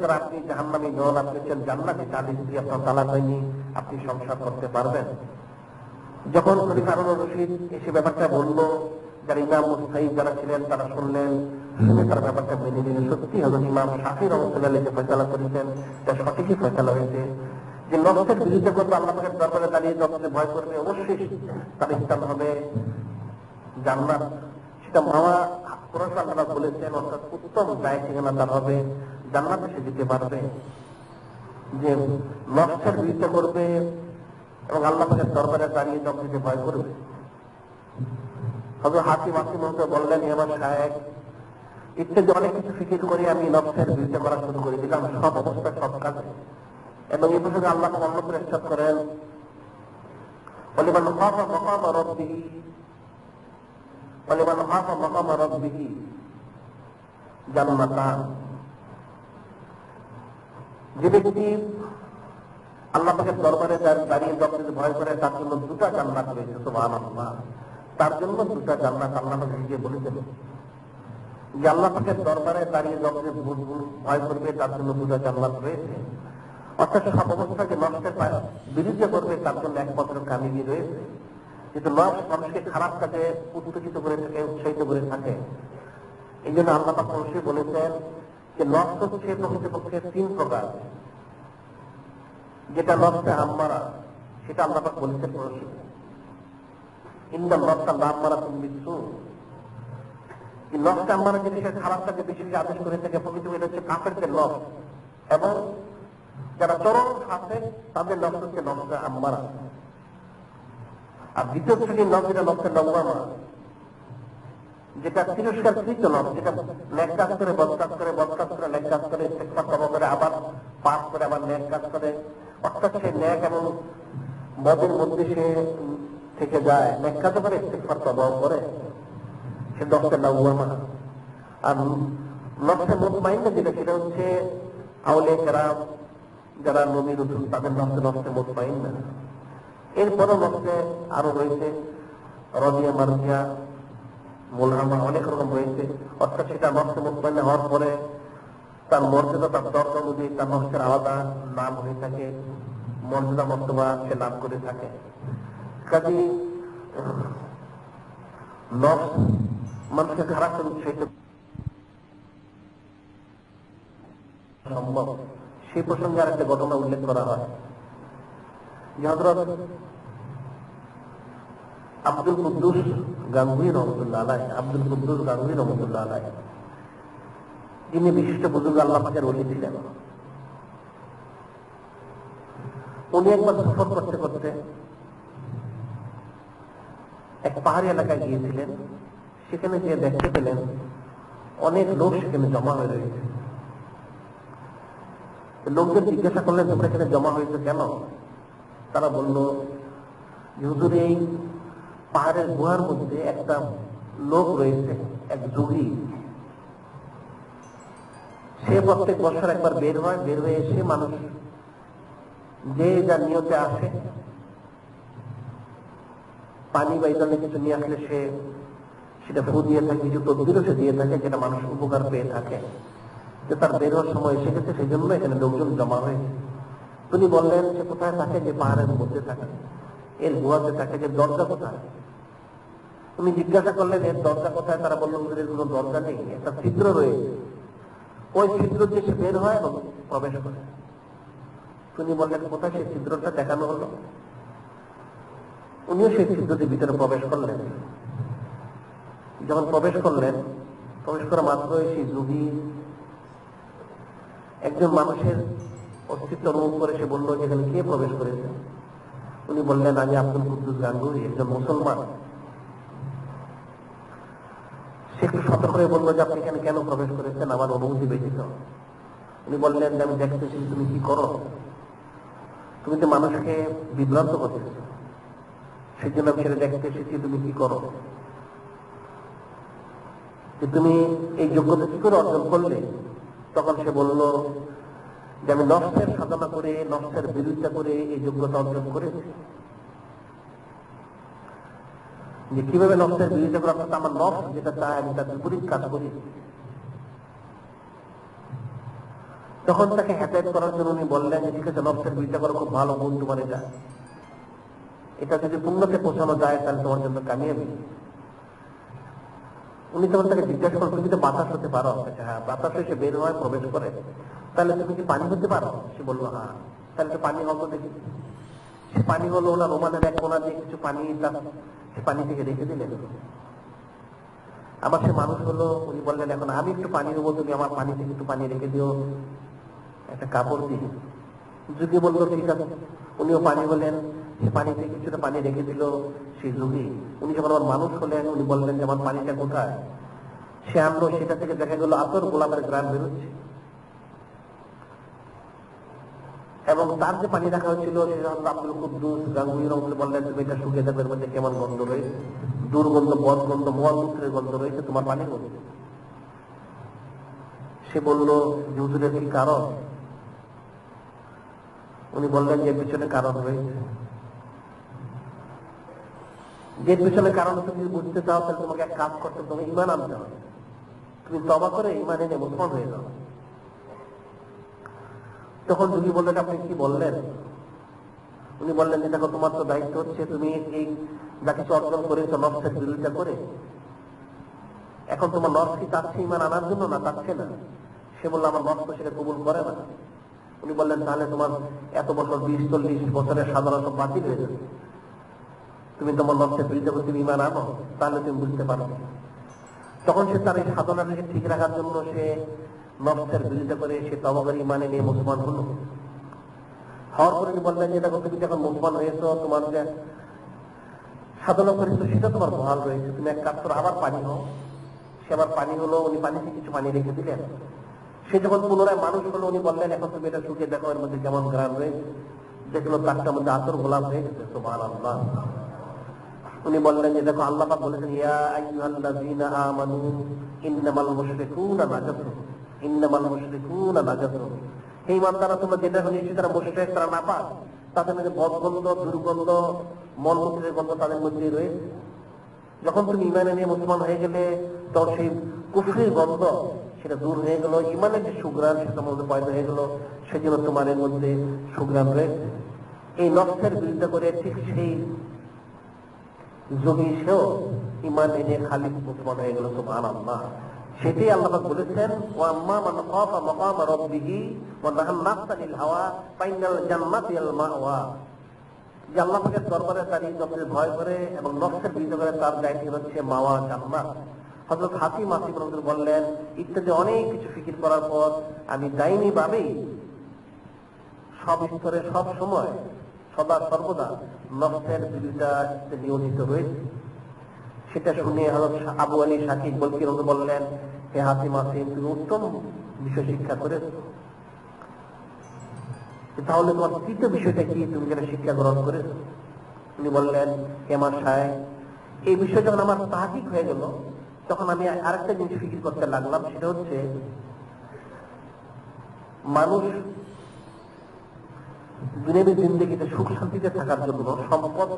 [SPEAKER 1] তারা আপনি জাহান্নামী নন, আপনি হচ্ছেন জান্নাতি, তাহলে যদি আপনার তালাক হয়নি আপনি সংসার করতে পারবেন। যখন খলিফা হারুন রশিদ এসে ব্যাপারটা বললো, যারা ইমাম মুস্তাহিদ যারা ছিলেন তারা শুনলেন, শুনে তারা ব্যাপারটা মেনে নিলেন। সত্যি হযরত ইমাম শাফিঈ রাহমাতুল্লাহ আলাইহি যে ফয়সালা করেছেন তা সঠিকই ফয়সালা হয়েছে, যে নফসের বিরুদ্ধে করবে, আল্লাহ পাকের দরবারে দাঁড়িয়ে নফসে ভয় করবে, অবশ্যই তার স্থান হবে জান্নাত। সেটা মাওয়া কোরআন আল্লাহ বলেছেন, অর্থাৎ উত্তম জায়গা ঠিকানা তার হবে, জান্নাতে সে যেতে পারবে। যে নফসের বিরুদ্ধে করবে এবং আল্লাহ পাকের দরবারে দাঁড়িয়ে নফসকে ভয় করবে। হযরত হাকিম রাহিমাহুল্লাহ বললেন, আমার শায়েখ, ইত্যাদি অনেক কিছু ফিকির করে আমি নফসের বিরুদ্ধে করা শুরু করে দিলাম, সব অবস্থায় সব কাজে। এবং এই প্রসঙ্গে আল্লাহ অন্যত্র ইরশাদ করেন, ওয়ালিমান খাফা মাকাম রাব্বিহি ওয়ালিমান খাফা মাকাম রাব্বিহি জান্নাতান। যে ব্যক্তি আল্লাহ পাকের দরবারে দাঁড়িয়ে যতদিন ভয় করে তার জন্য দুটা জান্নাত রয়েছে। সুবহানাল্লাহ, তার জন্য দুটা জান্নাত আল্লাহ পাক নিজে বলেছেন যে আল্লাহ পাকের দরবারে দাঁড়িয়ে যতদিন ভয় করবে তার জন্য দুটা জান্নাত রয়েছে। অর্থাৎ সব অবস্থাকে নষ্টের বিরুদ্ধে করবে তার জন্য একমাত্র কামিনী রয়েছে। কিন্তু নফস মানুষকে খারাপ কাজে উত্তেজিত করে থাকে, উৎসাহিত করে থাকে। এই জন্য আল্লাহ পাক অবশ্যই বলেছেন যে নফস হচ্ছে প্রকৃতপক্ষে তিন প্রকার। যেটা নফসে আম্মারা, সেটা আল্লাহ পাক বলেছেন ইন্নাল নফসা লাআম্মারাতুম বিসসূ। এই নফসে আম্মারা যেটা খারাপ কাজে বেশি বেশি আদেশ করে থাকে, প্রকৃতপক্ষে এটা হচ্ছে কাফেরদের নফস, এবং যারা চরম ফাসিক তাদের নফস হচ্ছে নফসে আম্মারা। আর দ্বিতীয় শ্রেণীর নফস যেটা নফসে লওয়ামা, যেটা তিরস্কারকৃত নফস, যেটা নেক কাজ করে বদ কাজ করে, বদ কাজ করে নেক কাজ করে, ইস্তেগফার তওবা করে, আবার পাপ করে, আবার নেক কাজ করে। অর্থাৎ সে নেক এবং বদের মধ্যে সে থেকে যায়, নেক কাজ করে, ইস্তেগফার তওবাও করে, সে নফসে লওয়ামা। আর নফসে মুতমাইন্না যেটা, সেটা হচ্ছে আউলিয়া কেরাম যারা নবী রাসূল তাদের নফসে মুতমাইন্না। এরপরও নফসে আরো রয়েছে রাদিয়া, মারজিয়া, মুলহামা, অনেক রকম রয়েছে। অর্থাৎ সেটা নফসে মুতমাইন্না হওয়ার পরে তার মর্যাদা তার দরজা অনুযায়ী তার নফসের আলাদা নাম হয়ে থাকে, মর্যাদা মর্তবা সে লাভ করে থাকে। কাজে নফস মানুষকে খারাপ করে উৎসাহিত সম্ভব। সেই প্রসঙ্গে আর একটা ঘটনা উল্লেখ করা হয় যে হযরত আব্দুল কুদ্দুস গাঙ্গুহি রহমতুল্লাহ আলাইহ, আব্দুল কুদ্দুস গাঙ্গুহি রহমতুল্লাহ আলাইহ, যিনি বিশিষ্ট বুজুর্গ আল্লাহ পাকের ওলি ছিলেন। উনি একবার সফর করতে করতে এক পাহাড়ি এলাকায় গিয়েছিলেন। সেখানে যে দেখতে পেলেন অনেক লোক সেখানে জমা হয়ে রয়েছে। লোকদের জিজ্ঞাসা করলেন, তোমরা এখানে জমা হয়েছে কেন? তারা বলল, হুজুর, এই পাহাড়ের গুহার মধ্যে একটা লোক রয়েছে, এক যোগী। সে প্রত্যেক বছর একবার বের হয়, বের হয়ে এসে মানুষ যে যার নিয়তে আসে, পানি বা এই ধরনের কিছু নিয়ে আসলে সে সেটা ফু দিয়ে থাকে, কিছু তদবিরও সে দিয়ে থাকে, যেটা মানুষ উপকার পেয়ে থাকে। যে তার বের হওয়ার সময় এসে গেছে, সেই জন্য এখানে লোকজন জমা হয়েছে। তিনি বললেন, সে কোথায় থাকে? যে পাহাড়ের মধ্যে থাকে, এর গুহাতে থাকে। যে দরজা কোথায়? উনি জিজ্ঞাসা করলেন, এর দরজা কোথায়? তারা বললেন, এর কোনো দরজা নেই, একটা ছিদ্র রয়েছে, ওই ছিদ্র দিয়ে সে বের হয় এবং প্রবেশ করে। তিনি বললেন, কোথায়? সেই ছিদ্রটা দেখানো হলো। উনিও সেই ছিদ্রটির ভিতরে প্রবেশ করলেন। যখন প্রবেশ করলেন, প্রবেশ করা মাত্রই সেই যোগী একজন মানুষের অস্তিত্ব অনুভব করে। সে বলল, যেখানে কে প্রবেশ করেছে? উনি বললেন, আমি আব্দুল কুদ্দুস গাঙ্গুহি, একজন মুসলমান। সে একটু সতর্ক হয়ে বললো যে, আপনি এখানে কেন প্রবেশ করেছেন? আমার অনুমতি ব্যতীত। উনি বললেন, আমি দেখতেছি তুমি কি করো, তুমি তো মানুষকে বিভ্রান্ত করতেছ, সেই জন্য আমি সেটা দেখতে এসেছি, তুমি কি করো, যে তুমি এই যোগ্যতা কি করে অর্জন করলে? তখন সে বলল যে, আমি নফসের সাধনা করে, নফসের বিরোধিতা করে এই যোগ্যতা অর্জন করেছি। যে কিভাবে নফসের বিরোধিতা করা, অর্থাৎ আমার নফস যেটা চায় আমি তার বিপরীত কাজ করি। তখন তাকে হেদায়েত করার জন্য উনি বললেন, ঠিক আছে, নফসের বিরোধিতা করা খুব ভালো গুণ তোমার, এটা যদি পুণ্যতে পৌঁছানো যায় তাহলে তোমার জন্য কামিয়াবি। উনি তখন তাকে জিজ্ঞাসা করেন, তুমি তো বাতাস হতে পারো? হ্যাঁ, বাতাস এসে বের হয়, প্রবেশ করে। তাহলে তুমি কি পানি হতে পারো? সে বললো, হ্যাঁ। তাহলে তো পানি হলো দেখি। সে পানি হলো, ওনার রোমানের এক কোনা দিয়ে কিছু পানি সে পানি থেকে রেখে দিলেন। আবার সে মানুষ হলো, উনি বললেন, এখন আমি একটু পানি দেবো, তুমি আমার পানি থেকে একটু পানি রেখে দিও একটা কাপড় দিয়ে। যুগে বললো, ঠিক আছে। উনিও পানি হলেন, সে পানি থেকে কিছুটা পানি রেখে দিল সেই যোগী। উনি যখন আমার মানুষ হলেন, উনি বললেন যে, আমার পানিটা কোথায়? সে আনলো, সেটা থেকে দেখা গেল আতর গোলাপের গ্রাম বেরোচ্ছে। এবং তার যে পানি রাখা হয়েছিল, সেটা আব্দুল কুদ্দুস গাঙ্গুহি রহমতুল্লাহ বললেন, তুমি এটা শুকিয়ে যাবে, এর মধ্যে কেমন গন্ধ রয়েছে, দুর্গন্ধ, বদগন্ধ, মলমূত্রের গন্ধ রয়েছে তোমার পানির মধ্যে। সে বলল, হুজুরের কি কারণ? উনি বললেন, যে পিছনে কারণ রয়েছে। যে পিছনে কারণ তুমি বুঝতে চাও, তাহলে তোমাকে এক কাজ করতে, তুমি ঈমান আনতে হবে। তুমি তওবা করে ঈমান এনে মুসলমান হয়ে যাও। তখন যোগী বললেন, আপনি কি বললেন? উনি বললেন, যে দেখো, তোমার তো দায়িত্ব হচ্ছে, তুমি এই যা কিছু অর্জন করেছো নফসের বিরোধিতা করে, এখন তোমার নফস কি চাচ্ছে ঈমান আনার জন্য? না, চাচ্ছে না। সে বলল, আমার নফস তো সেটা কবুল করে না। উনি বললেন, তাহলে তোমার এত বছর 20-40 বছরের সাধনা সব বাতিল হয়ে যাবে। তুমি তোমার নফসের বিরুদ্ধে তুমি ঈমান আনো, তাহলে তুমি বুঝতে পারবে। তখন সে তার এই সাধনাটাকে ঠিক রাখার জন্য সে নফসের বিরুদ্ধে করে সে তওবা করে ঈমান নিয়ে মুসলমান হলো। হওয়ার পরে বললেন, যে দেখো, তুমি যখন মুসলমান হয়েছো, তোমার যে সাধনা করেছো সেটা তোমার বহাল রয়েছে, তুমি এক কাজ করো, আবার পানি হও। সে আবার পানি হলো, উনি পানিতে কিছু পানি রেখে দিলেন। সে যখন পুনরায় মানুষ হলো, উনি বললেন, এখন তুমি এটা শুকিয়ে দেখো, এর মধ্যে কেমন গ্রাম রয়েছে। দেখলো তারটার মধ্যে আতর গোলাপ হয়ে গেছে। সুবহানাল্লাহ। উনি বললেন, যে দেখো, আল্লাহ পাক বলেছেন, ইয়া আইয়ুহাল্লাযীনা আমানু ইন্নামাল মুশরিকুনা নাজাসুন, ইন্নামাল মুশরিকুনা নাজাসুন। হে ঈমানদাররা, তোমরা যেটা হয়েছে তারা মুশরিক, তারা নাপাক, তাদের মধ্যে বদগন্ধ, দুর্গন্ধ, মলমূত্রের গন্ধ তাদের মধ্যে রয়েছে। যখন তুমি ঈমান নিয়ে মুসলমান হয়ে গেলে, তখন সেই কুফরির গন্ধ সেটা দূর হয়ে গেল, ইমানের যে সুগ্রাণ সেটার মধ্যে পয়দা হয়ে গেল, সেজন্য তোমার এর মধ্যে সুগ্রাণ রয়েছে। এই নফসের বিরুদ্ধে করে ঠিক সেই যোগী সেও ইমান এনে খালি মুসলমান হয়ে গেল। সুবহানাল্লাহ। সেটাই আল্লাহ পাক বলেছেন, ওয়া আম্মা মান খাফা মাকামা রাব্বিহি ওয়া নাহা নাফসা আনিল হাওয়া ফাইনাল জান্নাতি আল মাওয়া। যে আল্লাহ পাকের দরবারে তার নফসের ভয় করে এবং নফসের বিরুদ্ধে করে তার জায়গা হচ্ছে মাওয়া, জান্নাত। হযরত হাতিম আসিফ রাদিয়াল্লাহু বললেন, ইত্যাদি অনেক কিছু ফিকির করার পর আমি দায়নি ভাবেই সব স্তরে সব সময় সদা সর্বদা নফসের বিরুদ্ধে নিয়োজিত রয়েছে। সেটা শুনে হযরত আবু আলী শাকিব বলকি বললেন, হে হাতিম আসিফ, তুমি উত্তম বিষয় শিক্ষা করেছ, তাহলে তোমার তৃতীয় বিষয়টা কি, তুমি যেটা শিক্ষা গ্রহণ করেছ? উনি বললেন, হে আমার সাহেব, এই বিষয় যখন আমার তাহকিক হয়ে গেল তখন আমি আরেকটা জিনিস ফিকির করতে লাগলাম, সেটা হচ্ছে মানুষ দুনিয়াবী জিন্দেগিতে সুখ শান্তিতে থাকার জন্য সম্পদ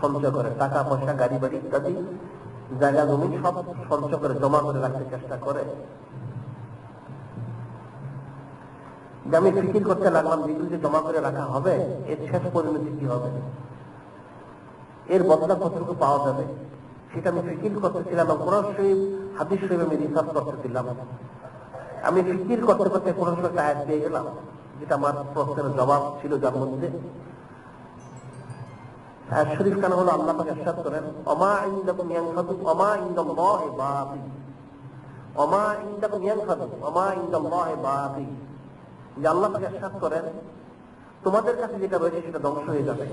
[SPEAKER 1] সঞ্চয় করে, টাকা পয়সা, গাড়ি বাড়ি ইত্যাদি, জায়গা জমি সব সঞ্চয় করে জমা করে রাখতে চেষ্টা করে। যে আমি ফিকির করতে লাগলাম, যেগুলো যে জমা করে রাখা হবে এর শেষ পরিণতি কি হবে, এর বদলা কতটুকু পাওয়া যাবে, সেটা আমি ফিকির করতেছিলাম। কোরআন শরীফ, হাদিস শরীফ আমি রিসার্চ করতেছিলাম। আমি ফিকির করতে করতে কোরআন শরীফ আয়াত পেয়ে গেলাম, যেটা আমার প্রশ্নের জবাব ছিল, যার মধ্যে আয়াত শরীফ কেন হলো, আল্লাহ পাক ইরশাদ করেন, ওমা ইনদাকুম ইয়ানফাদু ওমা ইনদাল্লাহি বাতিল, ওমা ইনদাকুম ইয়ানফাদু ওমা ইনদাল্লাহি বাতিল। যে আল্লাহ পাক ইরশাদ করেন, তোমাদের কাছে যেটা রয়েছে সেটা ধ্বংস হয়ে যাবে,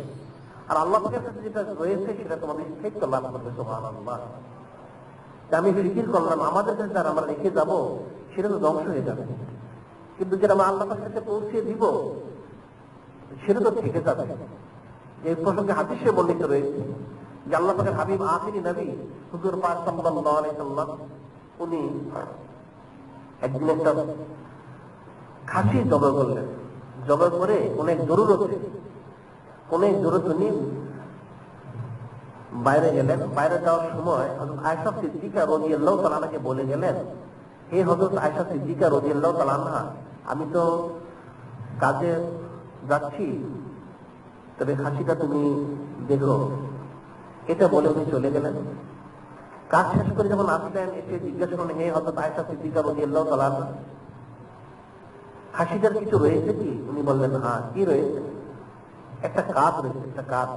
[SPEAKER 1] আর আল্লাহ পাকের কাছে যেটা রয়েছে সেটা তোমাদের স্থায়িত্ব লাভ করবে। সুবহানাল্লাহ। আমি ফিকির করলাম, আমাদের কাছে যারা আমরা রেখে যাব সেটা তো ধ্বংস হয়ে যাবে, কিন্তু যেটা আমরা আল্লাহ পাকের কাছে পৌঁছে দিব সেটা তো থেকে যাবে। এই প্রসঙ্গে হাদিসে বর্ণিত রয়েছে যে আল্লাহ পাকের হাবিব আখিরি নবী হুজুর পাক সাল্লাল্লাহু আলাইহি সাল্লাম, উনি একদিন একটা খাসি জবাই করলেন। জবাই করে অনেক জরুরত নিয়ে বাইরে গেলেন। বাইরে যাওয়ার সময় হযরত আয়েশা সিদ্দিকা রাদিয়াল্লাহু তাআলা আনহাকে বলে গেলেন, হে হযরত আয়েশা সিদ্দিকা রাদিয়াল্লাহু তাআলা আনহা, আমি তো কাজে যাচ্ছি, তবে খাসিটা তুমি দেখো। এটা বলে উনি চলে গেলেন। কাজ শেষ করে যখন আসলেন, এসে জিজ্ঞাসা করলেন, হে হযরত আয়েশা সিদ্দিকা রাদিয়াল্লাহু তাআলা আনহা, খাসিটার কিছু রয়েছে কি? উনি বললেন, হ্যাঁ। কি রয়েছে? একটা কাজ রয়েছে, একটা কাজ।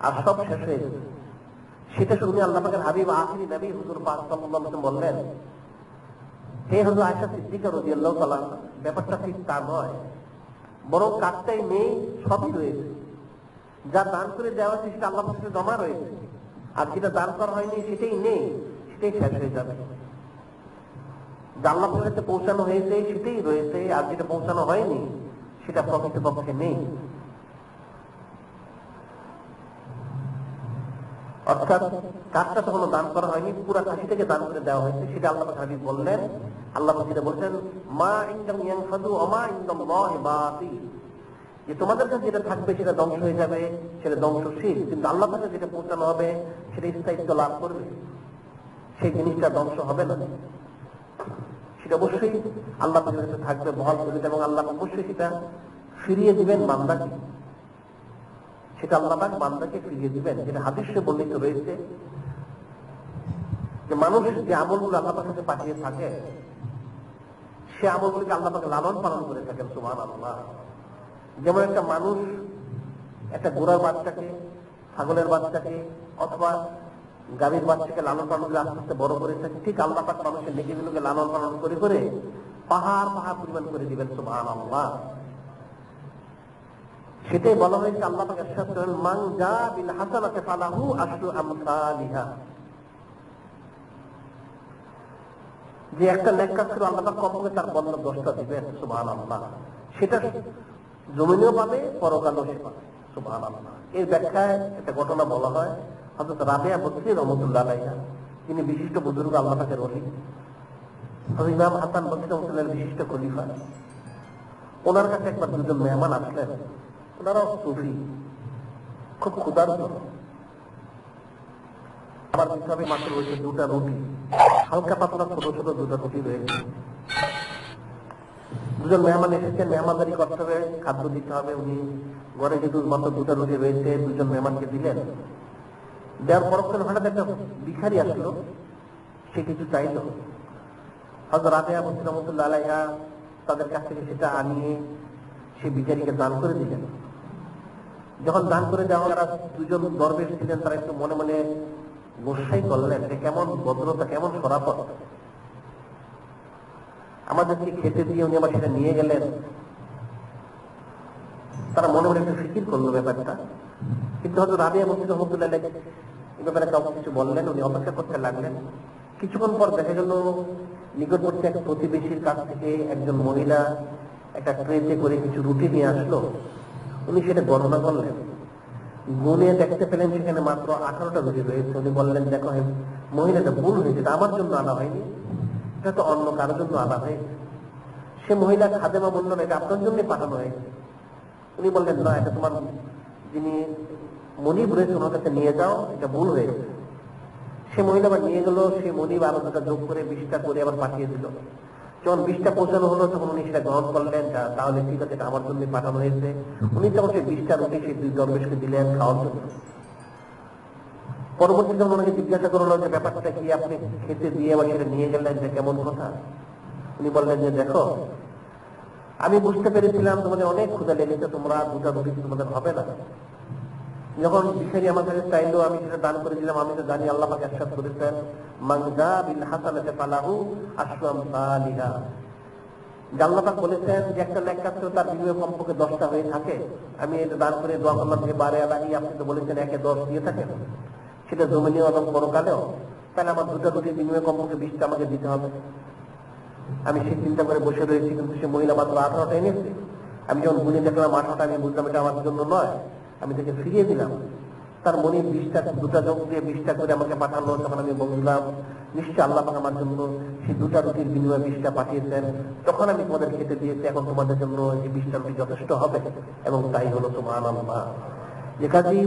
[SPEAKER 1] আর সব শেষ হয়ে গেছে। সেটা শুনে আল্লাহ পাকের হাবিব আখিরি নবী হুজুর পাক সাল্লাল্লাহু আলাইহি ওয়াসাল্লাম বললেন, হে হযরত আয়েশা সিদ্দিকা রাদিয়াল্লাহু তাআলা, ব্যাপারটা ঠিক তা নয়, বরং কাজটাই নেই, সবই রয়েছে। যা দান করে দেওয়া হয়েছে সেটা আল্লাহ পাকের জমা রয়েছে, আর যেটা দান করা হয়নি সেটাই নেই, সেটাই শেষ হয়ে যাবে। যা আল্লাহ পাকের কাছে পৌঁছানো হয়েছে সেটাই রয়েছে, আর যেটা পৌঁছানো হয়নি সেটা প্রকৃতপক্ষে নেই। অর্থাৎ কাজটা তখন দান করা হয়নি, পুরা খাসিটাকে দান করে দেওয়া হয়েছে। সেটা আল্লাহ পাক হাবিব বললেন, আল্লাহ পাক যেটা বলছেন, মা ইনদাকুম ইয়ানফাদু ওয়া মা ইনদাল্লাহি বাতিল, যে তোমাদের কাছে যেটা থাকবে সেটা ধ্বংস হয়ে যাবে, সেটা ধ্বংসশীল, কিন্তু আল্লাহ পাকে যেটা পৌঁছানো হবে সেটা স্থায়িত্ব লাভ করবে, সেই জিনিসটা ধ্বংস হবে না। সেটা অবশ্যই আল্লাহ পাকের কাছে থাকবে, বহাল করবে, এবং আল্লাহ অবশ্যই সেটা ফিরিয়ে দিবেন বান্দাকে। সেটা আল্লাহ পাক বান্দাকে ফিরিয়ে দিবেন। যেটা হাদিসে বর্ণিত রয়েছে যে মানুষ যে আমলগুলো আল্লাহ পাকের কাছে পাঠিয়ে থাকে, সে আমলগুলোকে আল্লাহ পাক লালন পালন করে থাকেন। সুবহানাল্লাহ। যেমন একটা মানুষ একটা ঘোড়ার বাচ্চাকে, ছাগলের বাচ্চাকে অথবা গাভীর বাচ্চাকে লালন পালন করে আস্তে আস্তে বড় করে থাকে, ঠিক আল্লাহ পাক মানুষের নেকিগুলোকে লালন পালন করে করে পাহাড় পাহাড় পরিমাণ করে দিবেন। সুবহানাল্লাহ। সেটাই বলা হয়েছে, আল্লাহ পাক ইরশাদ করেন, মান জা বিল হাসানাতি ফালাহু আশরু আমসালিহা, যে একটা নেক কাজ করে আল্লাহ পাক কমপক্ষে তার বদলা 10টা দিবেন। সুবহানাল্লাহ। সেটা জমিনেও পাবে, পরকালেও সে পাবে। সুবহানাল্লাহ। এর ব্যাখ্যায় একটা ঘটনা বলা হয়, হযরত রাবিয়া বসরি রাহমাতুল্লাহ আলাইহা, তিনি বিশিষ্ট বুজুর্গ, আল্লাহ পাকের ওলি, হযরত ইমাম হাসান বসরি রাহমাতুল্লাহ বিশিষ্ট খলিফা। ওনার কাছে একবার দুজন মেহমান আসলেন। ওনারাও সুফি, খুব ক্ষুধার্ত, আবার দিতে হবে মাত্র হয়েছে 2টা রুটি। হালকা পাতলা ছোট ছোট দুটো রুটি রয়েছে। দুজন মেহমান এসেছেন, মেহমানদারি করতে হবে, খাদ্য দিতে হবে। উনি ঘরে যেহেতু মাত্র দুটো রুটি রয়েছে, দুজন মেহমানকে দিলেন। দেওয়ার পরক্ষণ হঠাৎ একটা ভিখারি আসলো, সে কিছু চাইল। হযরত রাবেয়া বসরি রাহমাতুল্লাহ আলাইহা তাদের কাছ থেকে সেটা আনিয়ে সে ভিখারিকে দান করে দিলেন। যখন দান করে দেওয়া তারা দুজন দরবেশ ছিলেন, তারা একটু মনে মনে গোসাই করলেন যে কেমন ভদ্রতা, কেমন সরাপত, আমাদেরকে খেতে দিয়ে উনি আবার সেটা নিয়ে গেলেন। তারা মনে মনে একটু ফিকির করলো ব্যাপারটা। কিন্তু হয়তো রাবেয়া বসরি রাহমাতুল্লাহ আলাইহা এই ব্যাপারে কাউকে কিছু বললেন। উনি অপেক্ষা করতে লাগলেন। কিছুক্ষণ পর দেখা গেল নিকটবর্তী এক প্রতিবেশীর কাছ থেকে একজন মহিলা একটা ট্রেতে করে কিছু রুটি নিয়ে আসলো। উনি সেটা গণনা করলেন, গুনে দেখতে পেলেন সেখানে মাত্র 18টা রুটি রয়েছে। উনি বললেন, দেখো মহিলাটা ভুল হয়েছে, এটা আমার জন্য আনা হয়নি, এটা তো অন্য কারোর জন্য আনা হয়েছে। সে মহিলা খাদেমা বলল, এটা আপনার জন্য পাঠানো হয়েছে। উনি বললেন, না, এটা তোমার যিনি মনিব রয়েছে ওনার কাছে নিয়ে যাও, এটা ভুল হয়েছে। সে মহিলা আবার নিয়ে গেল, সে মনিব আরো দুটা যোগ করে 20টা করে আবার পাঠিয়ে দিল। যখন 20টা পৌঁছানো হলো তখন উনি সেটা গ্রহণ করলেন, তাহলে ঠিক আছে, এটা আমার জন্য পাঠানো হয়েছে। উনি তখন সেই 20টা রুটি সেই দুই দরবেশকে দিলেন খাওয়ার জন্য। পরবর্তী যখন ওনাকে জিজ্ঞাসা করলো যে ব্যাপারটা কি, আপনি খেতে দিয়ে আবার সেটা নিয়ে গেলেন, যে কেমন কথা? উনি বললেন যে, দেখো, আমি বুঝতে পেরেছিলাম তোমাদের অনেক ক্ষুধা লেগেছে, তোমরা দুটা রুটি তোমাদের হবে না। যখন ভিখারি আমাদের চাইলো, আমি সেটা দান করে দিলাম। আমি তো জানি আল্লাহ পাক ইরশাদ করেছেন, মান জা বিল হাসানাতি ফালাহু আশরু আমসালিহা। আল্লাহ পাক বলেছেন যে একটা নেক কাজ করে তার বিনিময়ে কমপক্ষে 10টা হয়ে থাকে। আমি এটা দান করে দোয়া করলাম যে বারে আলাহি, আপনি তো বলেছেন 1-এ 10 দিয়ে থাকেন, সেটা জমিনেও এবং পরকালেও, তাহলে আমার দুটা রুটির বিনিময়ে কমপক্ষে 20টা আমাকে দিতে হবে। আমি সেই চিন্তা করে বসে রয়েছি, কিন্তু সে মহিলা মাত্র 18টা এনেছে। আমি যখন গুনে দেখলাম 18টা, আমি বুঝলাম এটা আমার জন্য নয়, আমি তাকে ফিরিয়ে দিলাম। তার মনে 20টা দুটা যোগ দিয়ে 20টা করে আমাকে পাঠালো। তখন আমি বললাম, নিশ্চয় আল্লাহ পাক আমার জন্য সেই দুটা রুটির বিনিময়ে 20টা পাঠিয়েছেন। তখন আমি তোমাদের খেতে দিয়েছি, এখন তোমাদের জন্য এই 20টা রুটি যথেষ্ট হবে। এবং তাই হলো সুবহানাল্লাহ। যে কাজী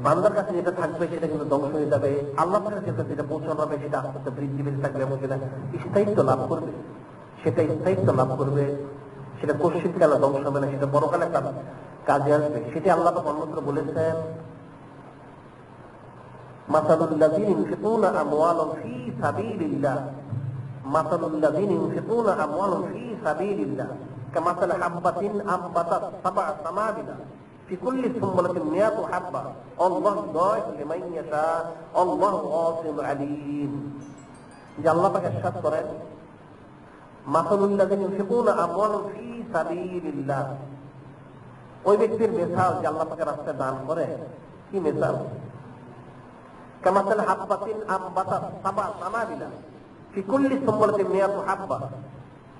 [SPEAKER 1] বান্দার কাছে যেটা থাকবে সেটা কিন্তু ধ্বংস হয়ে যাবে, আল্লাহ পাকের কাছে যেটা পৌঁছানো হবে সেটা আস্তে আস্তে বৃদ্ধি পেতে থাকবে এবং সেটা স্থায়িত্ব লাভ করবে। সেটা কর্ষিতকালে ধ্বংস হবে না, সেটা বড়কালে কাজে আসবে। সেটি আল্লাহ পাক অন্যত্র বলেছেন, মাসালুল্লাযীনা ইউনফিকুনা আমওয়ালাহুম ফী সাবিলিল্লাহ, মাসালুল্লাযীনা ইউনফিকুনা আমওয়ালাহুম ফী সাবিলিল্লাহ কামাসালি হাববাতিন আম্বাতাত সাবআ সানাবিলা ফি কুল্লি সুম্বুলাতিন মিয়াতু হাব্বা আল্লাহু যায়িফু লিমান ইয়াশা আল্লাহু ওয়াসিউন আলীম। যে আল্লাহ পাক ইরশাদ করেন, মাসালুল্লাযীনা ইউনফিকুনা আমওয়ালাহুম ফী সাবিলিল্লাহ, ওই ব্যক্তির মিসাল যে আল্লাহ পাকের রাস্তায় দান করে, কি মিসাল? কামাসালি হাববাতিন আম্বাতাত সাবআ সানাবিলা ফি কুল্লি সুম্বুলাতিন মিয়াতু হাব্বা।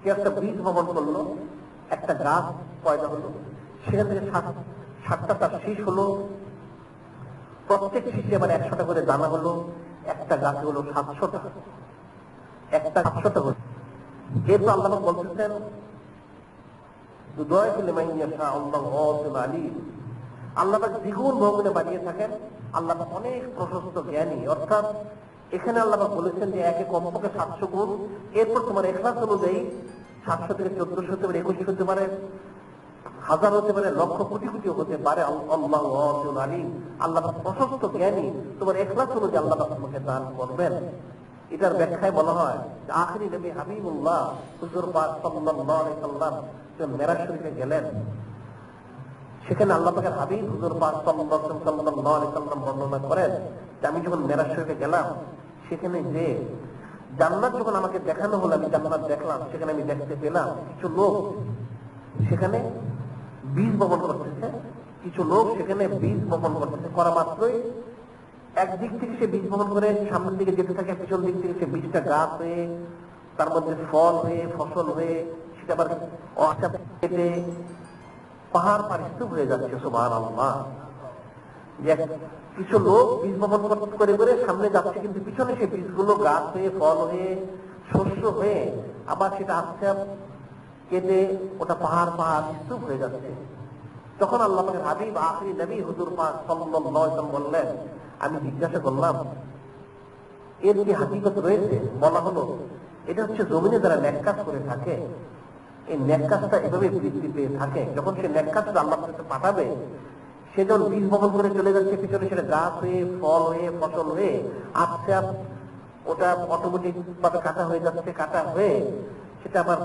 [SPEAKER 1] কি একটা বীজ বপন করলো, একটা গাছ পয়দা হলো, সেখান থেকে 60টা তার শীষ হলো, প্রত্যেক শীষে আবার 100টা করে দানা হলো, একটা গাছে হলো 700টা, একটা 700টা হলো। এরপর আল্লাহ বলতেছেন, আল্লাহ দ্বিগুণ বহুগুণে বাড়িয়ে থাকেন। আল্লাহ অনেক প্রশস্ত জ্ঞানী। অর্থাৎ এখানে আল্লাহ বলেছেন যে একে কমপক্ষে 700 গুণ, এরপর তোমার ইখলাস অনুযায়ী 700 থেকে 1400 হতে পারে, 2100 হতে পারে, 1000 হতে পারে, লক্ষ কোটি কোটি হতে পারে। আল্লাহু ওয়াসিউন আলীম, আল্লাহ প্রশস্ত জ্ঞানী। তোমার ইখলাস অনুযায়ী আল্লাহ তোমাকে দান করবেন। এটার ব্যাখ্যায় বলা হয়, আখিরি নবী হাবিবুল্লাহ হুজুর পাক সাল্লাল্লাহু আলাইহি সাল্লাম মেরাজ শরীফে গেলেন। সেখানে আল্লাহ পাকের হাবিব হুজুর পাক সাল্লাল্লাহু আলাইহি সাল্লাম বর্ণনা করেন যে আমি যখন মেরাজ শরীফে গেলাম, সেখানে যে জান্নাত যখন আমাকে দেখানো হলো, আমি জান্নাত দেখলাম। সেখানে আমি দেখতে পেলাম কিছু লোক সেখানে বীজ বপন করতেছে। কিছু লোক সেখানে বীজ বপন করতেছে, করা মাত্রই একদিক থেকে সে বীজ বপন করে সামনের দিকে যেতে থাকে, পিছন দিক থেকে সে বীজটা গাছ হয়ে, তার মধ্যে ফল হয়ে, ফসল হয়ে, সেটা আবার কেটে পাহাড় পারিস্তূপ হয়ে যাচ্ছে। সুবহানাল্লাহ। যে কিছু লোক বীজ বপন করে করে সামনে যাচ্ছে, কিন্তু পিছনে সেই বীজগুলো গাছ হয়ে, ফল হয়ে, শস্য হয়ে, আবার সেটা আস্তে কেটে ওটা পাহাড় স্তূপ হয়ে যাচ্ছে। তখন আল্লাহ পাকের হাবিব আখিরি নবী হুজুর পাক সাল্লাল্লাহু আলাইহি ওয়াসাল্লাম বললেন, আমি জিজ্ঞাসা করলাম এর কি হাকিকত রয়েছে? বলা হলো এটা হচ্ছে জমিনে যারা নেক কাজ করে থাকে, এই নেক কাজটা এভাবে বৃদ্ধি পেয়ে থাকে। যখন সে নেক কাজটা আল্লাহর কাছে পাঠাবে, সে যখন বীজ বপন করে চলে যাচ্ছে, পিছনে সেটা গাছ হয়ে, ফল হয়ে, ফসল হয়ে, আস্তে আস্তে ওটা অটোমেটিক ভাবে কাটা হয়ে যাচ্ছে, কাটা হয়ে সেটা আবার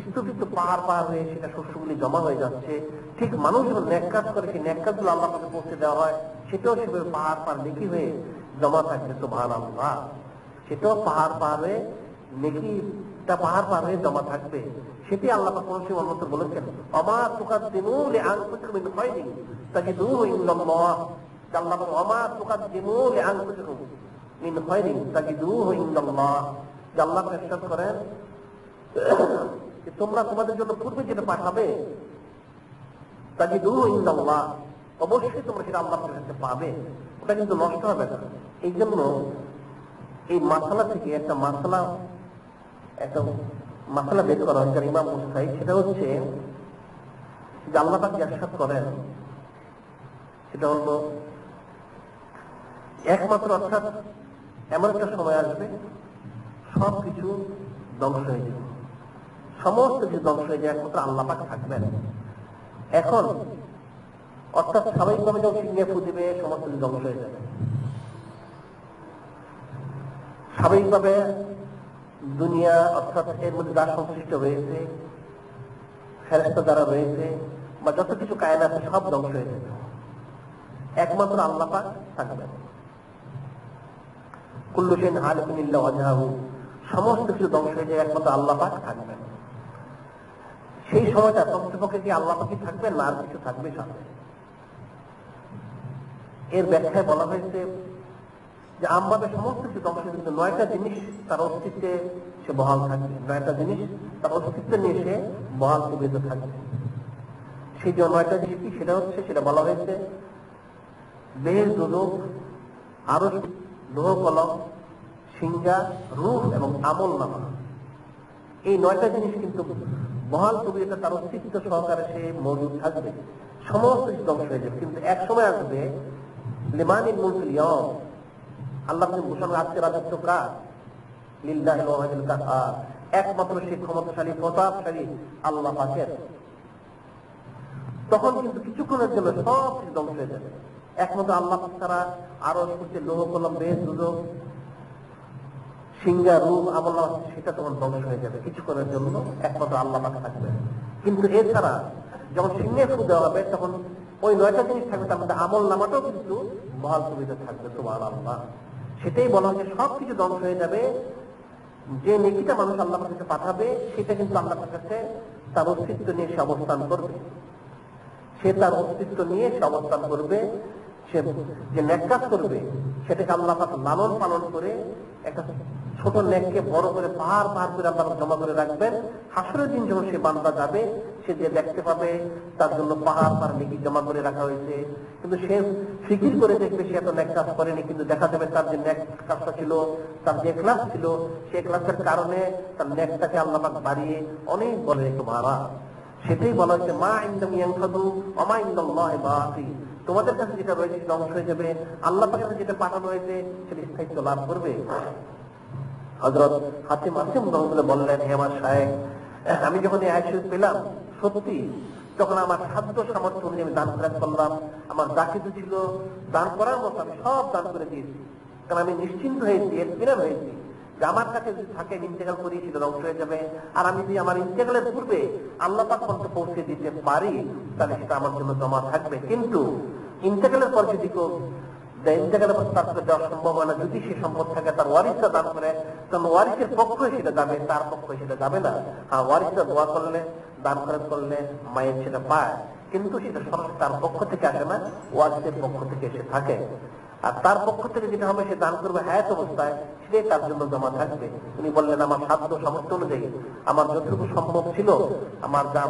[SPEAKER 1] স্তূপিত পাহাড় পাহাড় হয়ে সেটা শস্যগুলি জমা হয়ে যাচ্ছে। ঠিক মানুষ যখন নেক কাজ করে, সেই নেক কাজগুলো আল্লাহর কাছে পৌঁছে দেওয়া হয়, সেটাও সেভাবে পাহাড় পাহাড় নেকি হয়ে জমা থাকবে। সুবহানাল্লাহ, সেটাও পাহাড় পাহাড় হয়ে, নেকিটা পাহাড় পাহাড় হয়ে জমা থাকবে। সেটি আল্লাহ পাক কোন সময় অন্যত্র বলেছেন, ওমা তুকাদ্দিমু লিআনফুসিকুম মিন খায়রিন তাজিদুহু ইনদাল্লাহ। আল্লাহ বলেন, ওমা তুকাদ্দিমু লিআনফুসিকুম মিন খায়রিন তাজিদুহু ইনদাল্লাহ। আল্লাহ ইরশাদ করেন যে তোমরা তোমাদের জন্য পূর্বে যেটা পাঠাবে, তাজিদুহু ইনদাল্লাহ, অবশ্যই তোমরা সেটা আল্লাহর কাছে পাবে, ওটা কিন্তু নষ্ট হবে না। এই জন্য এই মাসালা থেকে একটা মাসালা বের করা হয়েছে ইমাম মুস্তাহিদ। সেটা হচ্ছে যে আল্লাহ পাক ইরশাদ করেন, সেটা হলো একমাত্র, অর্থাৎ এমন একটা সময় আসবে সবকিছু ধ্বংস হয়ে যাবে, সমস্ত কিছু ধ্বংস হয়ে যায়, একমাত্র আল্লাহ পাক থাকবেন। এখন অর্থাৎ স্বাভাবিকভাবে যখন সিংহে ফু দিবে, সমস্ত কিছু ধ্বংস হয়ে যাবে। স্বাভাবিকভাবে দুনিয়া, অর্থাৎ এর মধ্যে যা সংশ্লিষ্ট রয়েছে, ফেরেশতা যারা রয়েছে বা যত কিছু কায়নাত আছে, সব ধ্বংস হয়ে যাবে, একমাত্র আল্লাহ পাক থাকবেন। কুল্লু শাইইন হালিকুন ইল্লা ওয়াজহাহু, সমস্ত কিছু ধ্বংস হয়ে যায়, একমাত্র আল্লাহ পাক থাকবেন। সেই সময়টা প্রকৃতপক্ষে কি আল্লাহ পাকই থাকবেন না আর কিছু থাকবে সাথে? এর ব্যাখ্যায় বলা হয়েছে যে আমভাবে সমস্ত কিছু ধ্বংস, কিন্তু 9টা জিনিস তার অস্তিত্বে সে বহাল থাকবে, 9টা জিনিস তার অস্তিত্ব নিয়ে সে বহাল প্রবৃত থাকবে। সেই যে 9টা জিনিস কি, সেটা হচ্ছে, সেটা বলা হয়েছে বেহেশত, দোজখ, আরশ, লৌহ কলম, সিংহা, রূহ এবং আমল নামা। এই 9টা জিনিস কিন্তু বহাল প্রবৃত তার অস্তিত্ব সহকারে সে মজুদ থাকবে, সমস্ত কিছু ধ্বংস হয়ে যাবে। কিন্তু এক সময় আসবে লিমানিল মুলকুল ইয়াউম, আল্লাহ ঘোষণা, আজকে রাজত্ব কার? লিল্লাহিল ওয়াহিদুল কাহ্হার, একমাত্র সে ক্ষমতাশালী, প্রতাপশালী আল্লাহ পাকের। তখন কিন্তু কিছুক্ষণের জন্য সব কিছু ধ্বংস হয়ে যাবে, একমাত্র আল্লাহ পাক ছাড়া। আরশ, করছে লৌহ কলম, বেহেশত, দোজখ, সিংহা, রূহ, আমল নামা, সেটা তখন ধ্বংস হয়ে যাবে কিছুক্ষণের জন্য, একমাত্র আল্লাহ পাক থাকবে। কিন্তু এছাড়া যখন সিংহে ফু দেওয়া হবে, তখন ওই 9টা জিনিস থাকবে, তার মধ্যে আমল নামাটাও কিন্তু বহাল প্রবৃত থাকবে। সুবহানাল্লাহ, সেটাই বলা হচ্ছে সবকিছু ধ্বংস হয়ে যাবে। যে নেকিটা মানুষ আল্লাহর কাছে পাঠাবে, সেটা কিন্তু আল্লাহর কাছে তার অস্তিত্ব নিয়ে সে অবস্থান করবে, সে তার অস্তিত্ব নিয়ে সে অবস্থান করবে। সে যে নেক কাজ করবে, সেটাকে আল্লাহ পাক লালন পালন করে একটা ছোট নেককে বড় করে পাহাড় পাহাড় করে আল্লাহ জমা করে রাখবেন। হাসরের দিন যখন সে বান্দা যাবে, সে যে দেখতে পাবে তার জন্য পাহাড় পাহাড় নেকি জমা করে রাখা হয়েছে, কিন্তু সে ফিকির করে দেখবে সে এত নেক কাজ করেনি, কিন্তু দেখা যাবে তার যে নেক কাজটা ছিল, তার যে ক্লাস ছিল, সেই ক্লাসের কারণে তার নেকটাকে আল্লাহ পাক বাড়িয়ে অনেক বড় একটু ভাড়া। সেটাই বলা হচ্ছে মা ইনদাম ইয়ানফাদু ওয়া মা ইনদাল্লাহি বাকি, তোমাদের কাছে যেটা রয়েছে সেটা ধ্বংস হয়ে যাবে, আল্লাহ পাকের কাছে যেটা পাঠানো হয়েছে সেটা স্থায়িত্ব লাভ করবে। হযরত হাতিম আসিম রাহমাতুল্লাহ বললেন, হে আমার শায়েখ, আমি যখন এই আয়াত শরীফ পেলাম, সত্যি তখন আমার সাধ্য সামর্থ্য অনুযায়ী আমি দান খয়রাত করলাম। আমার যা কিছু ছিল দান করার মতো আমি সব দান করে দিয়েছি, কারণ আমি নিশ্চিন্ত হয়েছি, এতবিরাম হয়েছি যে আমার কাছে যদি থাকে ইন্তেকাল করি সেটা ধ্বংস হয়ে যাবে, আর আমি যদি আমার ইন্তেকালের পূর্বে আল্লাহ পাক পর্যন্ত পৌঁছে দিতে পারি, তাহলে সেটা আমার জন্য জমা থাকবে। কিন্তু ইন্তেকালের পর যদি ইন্তেকালের পর তার দেওয়া সম্ভব হয় না, যদি সে সম্পদ থাকে তার ওয়ারিসরা দান করে, তখন ওয়ারিসের পক্ষে সেটা যাবে, তার পক্ষে সেটা যাবে না। হ্যাঁ, ওয়ারিসরা দোয়া করলে, দান খয়রাত করলে মায়ের সেটা পায়, কিন্তু সেটা সরাসরি তার পক্ষ থেকে আসে না, ওয়ারিসের পক্ষ থেকে এসে থাকে। আর তার পক্ষ থেকে যেটা হবে সে দান করবে হায়াত অবস্থায়, সেটাই তার জন্য জমা থাকবে। তিনি বললেন, আমার সাধ্য সামর্থ্য অনুযায়ী আমার যতটুকু সম্ভব ছিল, আমার যা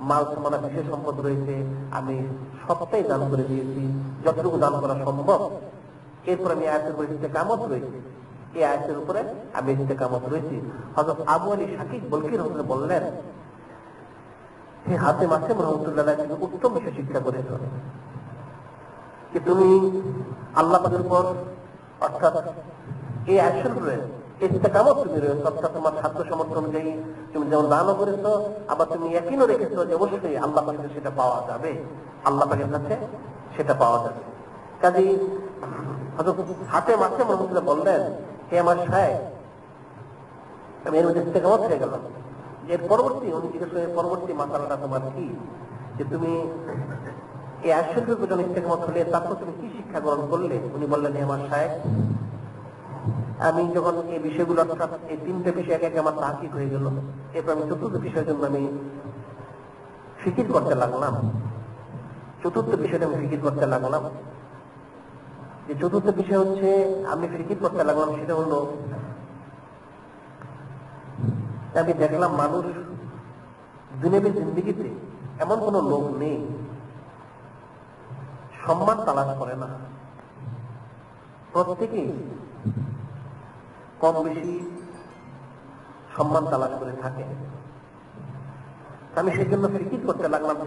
[SPEAKER 1] মাল সমানা বিশেষ সম্পদ রয়েছে, আমি সবটাই দান করে দিয়েছি, যতটুকু দান করা সম্ভব। এরপর আমি আয়াতের উপরে ইস্তেকামত রয়েছি, এই আয়াতের উপরে আমি ইস্তেকামত রয়েছি। হযরত আবু আলী শাকিক বলকি রহমাতুল্লাহ বললেন, হে হাতিম আসিম রাহমাতুল্লাহ, তুমি উত্তম বিষয় শিক্ষা করেছ যে তুমি আল্লাহ পাকের উপর, অর্থাৎ এই অ্যাকশনগুলো ইস্তেকামত তুমি রয়েছে, অর্থাৎ তোমার সাধ্য সামর্থ্য অনুযায়ী তুমি যেমন দানও করেছো, আবার তুমি ইয়াকিনও রেখেছো যে অবশ্যই আল্লাহ পাকের সেটা পাওয়া যাবে, আল্লাহ পাকের কাছে সেটা পাওয়া যাবে। কাজেই হাতে মাঠে মহম্মদ বললেন, হে আমার সাহেব, আমি এর মধ্যে ইস্তেকামত হয়ে গেলাম। এর পরবর্তী উনি জিজ্ঞেস করে, পরবর্তী মাসালাটা তোমার কি, যে তুমি এই অ্যাকশনটুকু যখন ইস্তেকামত হলে তারপর তুমি কি শিক্ষা গ্রহণ করলে? উনি বললেন, হে আমার সাহেব, আমি যখন এই বিষয়গুলো, অর্থাৎ এই তিনটে বিষয় একে আমার তাহকিক হয়ে গেল, এরপর আমি চতুর্থ বিষয়ের জন্য আমি ফিকির করতে লাগলাম। চতুর্থ বিষয়টা আমি ফিকির করতে লাগলাম, যে চতুর্থ বিষয় হচ্ছে আমি ফিকির করতে লাগলাম, সেটা হলো আমি দেখলাম মানুষ দুনিয়াবী জিন্দেগিতে এমন কোন লোক নেই সম্মান তালাশ করে না, প্রত্যেকেই কম বেশি সম্মান তালাশ করে থাকে। আমি সেই জন্য ফিকির করতে লাগলাম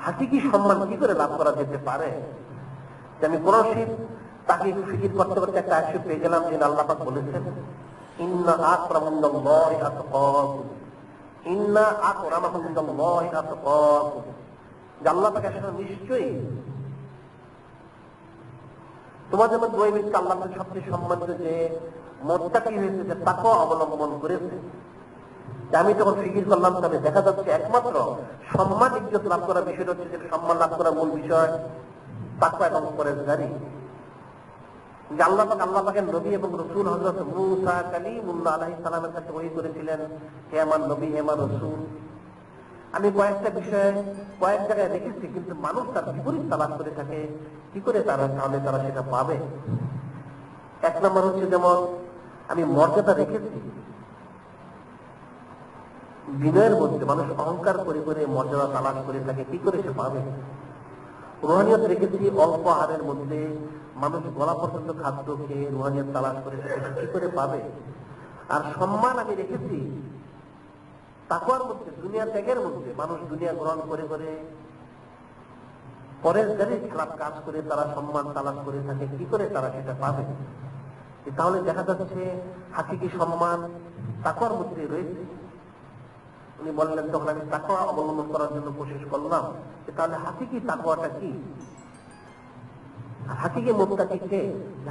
[SPEAKER 1] হাকিকি সম্মান কি করে লাভ করা যেতে পারে। আমি কোরআন শরীফ তাকে ফিকির করতে করতে একটা আয়াত পেয়ে গেলাম, যে আল্লাহ পাক বলেছেন, ইন্না আকরামাল্লাহি আতকাকুম, ইন্না আকরামাল্লাহি আতকাকুম, যে আল্লাহ পাক আসলে নিশ্চয়ই তোমাদের মধ্যে ওই ব্যক্তি আল্লাহ পাকের সবচেয়ে সম্মানিত যে মুত্তাকি হয়েছে, যে তাকওয়া অবলম্বন করেছে। আমি যখন ফিকির করলাম, তবে দেখা যাচ্ছে একমাত্র সম্মান ইজ্জত লাভ করার বিষয়টা হচ্ছে, যে সম্মান লাভ করার মূল বিষয় তাকওয়া এবং পরেজগারি। যে আল্লাহ পাকের নবী এবং রাসূল হযরত মূসা কালিমুল্লাহ আলাইহিস সালামের কাছে ওহী করেছিলেন, হে আমার নবী, হে আমার রাসূল, আমি কয়েকটা বিষয়ে কয়েক জায়গায় দেখেছি, কিন্তু মানুষ তার বিপরীত তালাশ করে থাকে, কি করে তারা তাহলে তারা সেটা পাবে? এক নম্বর হচ্ছে, যেমন আমি মর্যাদা রেখেছি বিনয়ের মধ্যে, মানুষ অহংকার করে করে মর্যাদা তালাশ করে থাকে, কি করে সে পাবে? রুহানিয়ত রেখেছি অল্প আহারের মধ্যে, মানুষ গলা পর্যন্ত খাদ্য খেয়ে রুহানিয়ত তালাশ করে থাকে, কি করে পাবে? আর সম্মান আমি রেখেছি তাকওয়ার মধ্যে, দুনিয়া ত্যাগের মধ্যে, মানুষ দুনিয়া গ্রহণ করে করে পরেজগারির খেলাফ কাজ করে তারা সম্মান তালাশ করে থাকে, কি করে তারা সেটা পাবে? তাহলে দেখা যাচ্ছে হাকিকি সম্মান তাকওয়ার মধ্যে রয়েছে। উনি বললেন, তখন আমি তাকওয়া অবলম্বন করার জন্য কোশিশ করলাম, যে তাহলে হাকিকি তাকওয়াটা কি, হাকিকি মুত্তাকি কে?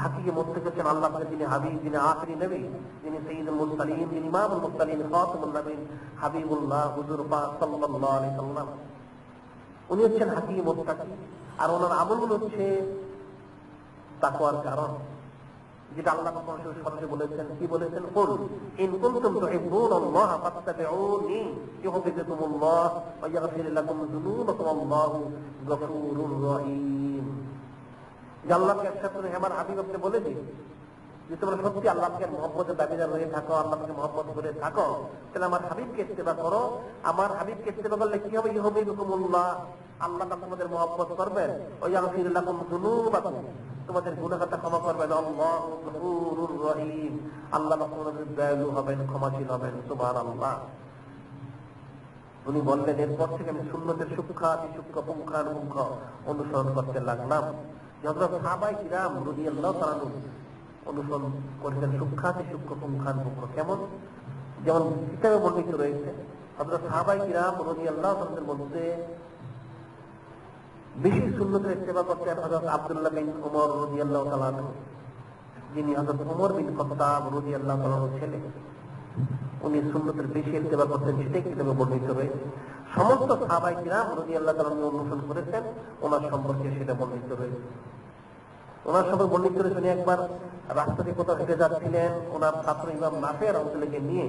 [SPEAKER 1] হাকিকি মুত্তাকি হচ্ছেন আল্লাহ পাকের যিনি হাবিব, যিনি আখিরি নবী, যিনি সাইয়্যিদুল মুরসালিন, যিনি ইমামুল মুরসালিন, খাতামুন নবীন, হাবিবুল্লাহ হুজুর পাক সাল্লাল্লাহু আলাইহি সাল্লাম, উনি হচ্ছেন হাকিকি মুত্তাকি। আর ওনার আমলগুলো হচ্ছে তাকওয়ার কারণ, যেটা আল্লাহ পাক সরাসরি বলেছেন। কি বলেছেন? কুল ইন কুনতুম তুহিব্বুনাল্লাহ ফাত্তাবিউনি ইউহিব্বুকুমুল্লাহ ওয়া ইয়াগফির লাকুম যুনুবাকুম আল্লাহু গফুরুর রহিম। যে আল্লাহকে একসাথে করে আমার হাবিব আপনি বলে দিন, যে তোমরা সত্যি আল্লাহকে মহব্বতের দাবিদার হয়ে থাকো, আল্লাহকে মহব্বত করে থাকো, তাহলে আমার হাবিবকে ইত্তেবা করো। আমার হাবিবকে ইত্তেবা করলে কি হবে? ইউহিব্বুকুমুল্লাহ, আল্লাহ তোমাদের মহব্বত করবেন, ওয়া ইয়াগফির লাকুম যুনুবাকুম, তোমাদের গুনাহটা ক্ষমা করবেন, আল্লাহু গফুরুর রহিম, আল্লাহ তোমাদের দয়ালু হবেন, ক্ষমাশীল হবেন। সুবহানাল্লাহ। উনি বললেন, এরপর থেকে আমি সুন্নতের সূক্ষ্ম পুঙ্খানুপুঙ্খ অনুসরণ করতে লাগলাম। হযরত সাহাবায়ে কিরাম রাদিয়াল্লাহু তাআলা অনুসরণ করেছেন সূক্ষ্ম পুঙ্খানুপুঙ্খ। কেমন? যেমন কিতাবে বর্ণিত রয়েছে, হযরত সাহাবায়ে কিরাম রাদিয়াল্লাহু তাআলার মধ্যে বেশি সুন্নতের ইত্তেবা করতেন হযরত আব্দুল্লাহ বিন ওমর রাদিয়াল্লাহু তাআলা, যিনি হযরত ওমর বিন খাত্তাব রাদিয়াল্লাহু তাআলার ছেলে। উনি সুন্নতের বেশি ইত্তেবা করতেন, সেটাই কিতাবে বর্ণিত রয়েছে। সমস্ত সাহাবায়ে কিরাম রাদিয়াল্লাহু তাআলা অনুসরণ করেছেন, ওনার সম্পর্কে সেটা বর্ণিত রয়েছে। ওনার সম্পর্কে বর্ণিত রয়েছে, উনি একবার রাস্তা দিয়ে কোথাও হেঁটে যাচ্ছিলেন, ওনার ছাত্র ইমাম নাফে রাহমাতুল্লাহকে নিয়ে।